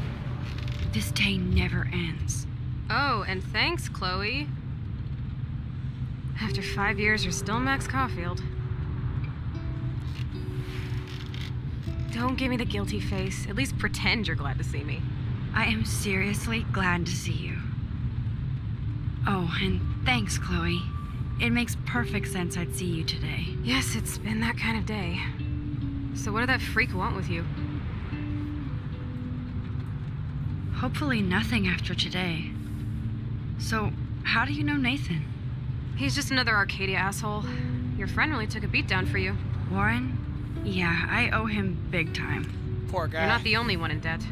This day never ends. Oh, and thanks, Chloe. After 5 years, you're still Max Caulfield. Don't give me the guilty face. At least pretend you're glad to see me. I am seriously glad to see you. Oh, and thanks, Chloe. It makes perfect sense I'd see you today. Yes, it's been that kind of day. So what did that freak want with you? Hopefully nothing after today. So, how do you know Nathan? He's just another Arcadia asshole. Your friend really took a beat down for you. Warren? Yeah, I owe him big time. Poor guy. You're not the only one in debt.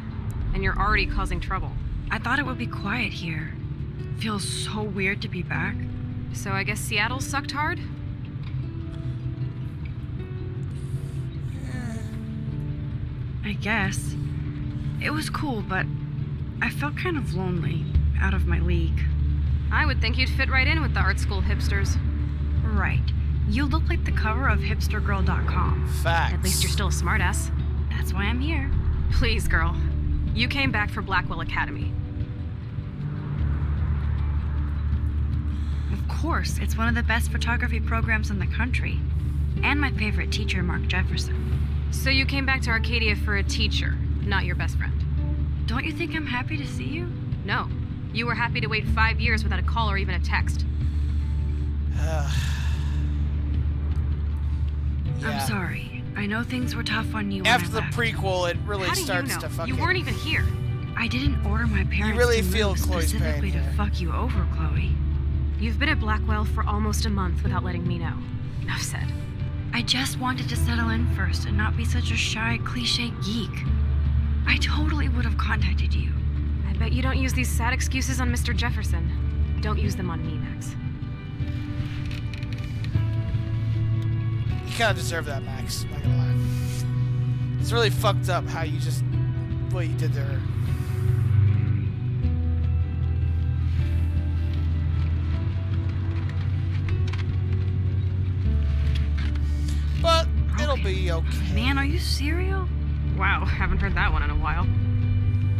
And you're already causing trouble. I thought it would be quiet here. Feels so weird to be back. So I guess Seattle sucked hard? I guess. It was cool, but I felt kind of lonely, out of my league. I would think you'd fit right in with the art school hipsters. Right. You look like the cover of hipstergirl.com. Facts. At least you're still a smartass. That's why I'm here. Please, girl. You came back for Blackwell Academy. Of course, it's one of the best photography programs in the country. And my favorite teacher, Mark Jefferson. So you came back to Arcadia for a teacher, not your best friend. Don't you think I'm happy to see you? No. You were happy to wait 5 years without a call or even a text. I'm sorry. I know things were tough on you. After the prequel, it really How do starts you know? to fucking... You weren't even here. I didn't order my parents really to feel move Chloe's specifically pain to here. fuck you over, Chloe. You've been at Blackwell for almost a month without letting me know. Enough said. I just wanted to settle in first and not be such a shy, cliche geek. I totally would have contacted you. I bet you don't use these sad excuses on Mr. Jefferson. Don't use them on me, Max. You kind of deserve that, Max. Not gonna lie. It's really fucked up how you just... what you did to her. But it'll be okay. Man, are you serial? Wow, haven't heard that one in a while.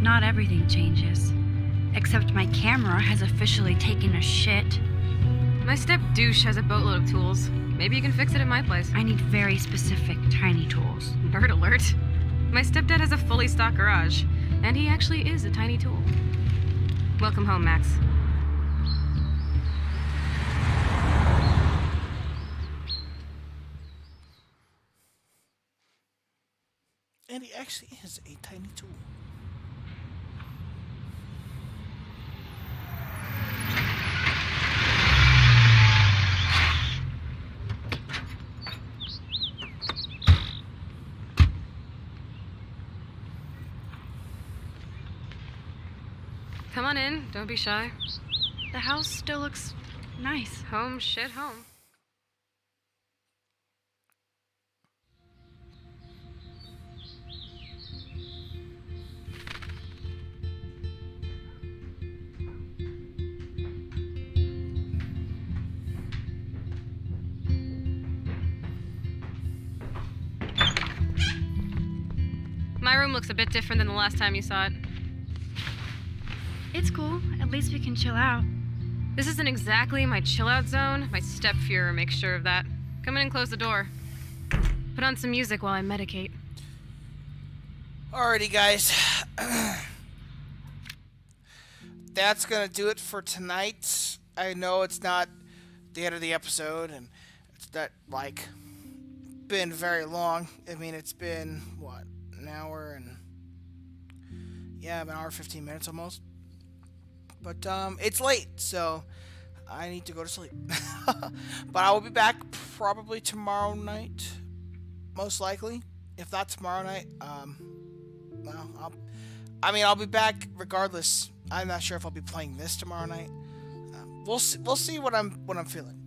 Not everything changes. Except my camera has officially taken a shit. My step douche has a boatload of tools. Maybe you can fix it at my place. I need very specific, tiny tools. Nerd alert. My stepdad has a fully stocked garage, and he actually is a tiny tool. Welcome home, Max. And he actually is a tiny tool. Come on in, don't be shy. The house still looks nice. Home, shit, home. My room looks a bit different than the last time you saw it. It's cool. At least we can chill out. This isn't exactly my chill-out zone. My step-Fuhrer makes sure of that. Come in and close the door. Put on some music while I medicate. Alrighty, guys. That's gonna do it for tonight. I know it's not the end of the episode, and it's not, like, been very long. I mean, it's been, what, an hour and... yeah, an hour 15 minutes almost. But, it's late, so I need to go to sleep. But I will be back probably tomorrow night, most likely. If not tomorrow night, well, I'll be back regardless. I'm not sure if I'll be playing this tomorrow night. We'll see what I'm feeling.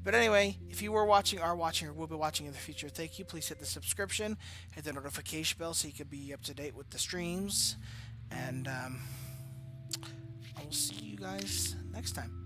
But anyway, if you were watching, are watching, or will be watching in the future, thank you. Please hit the subscription, hit the notification bell so you can be up to date with the streams. And I will see you guys next time.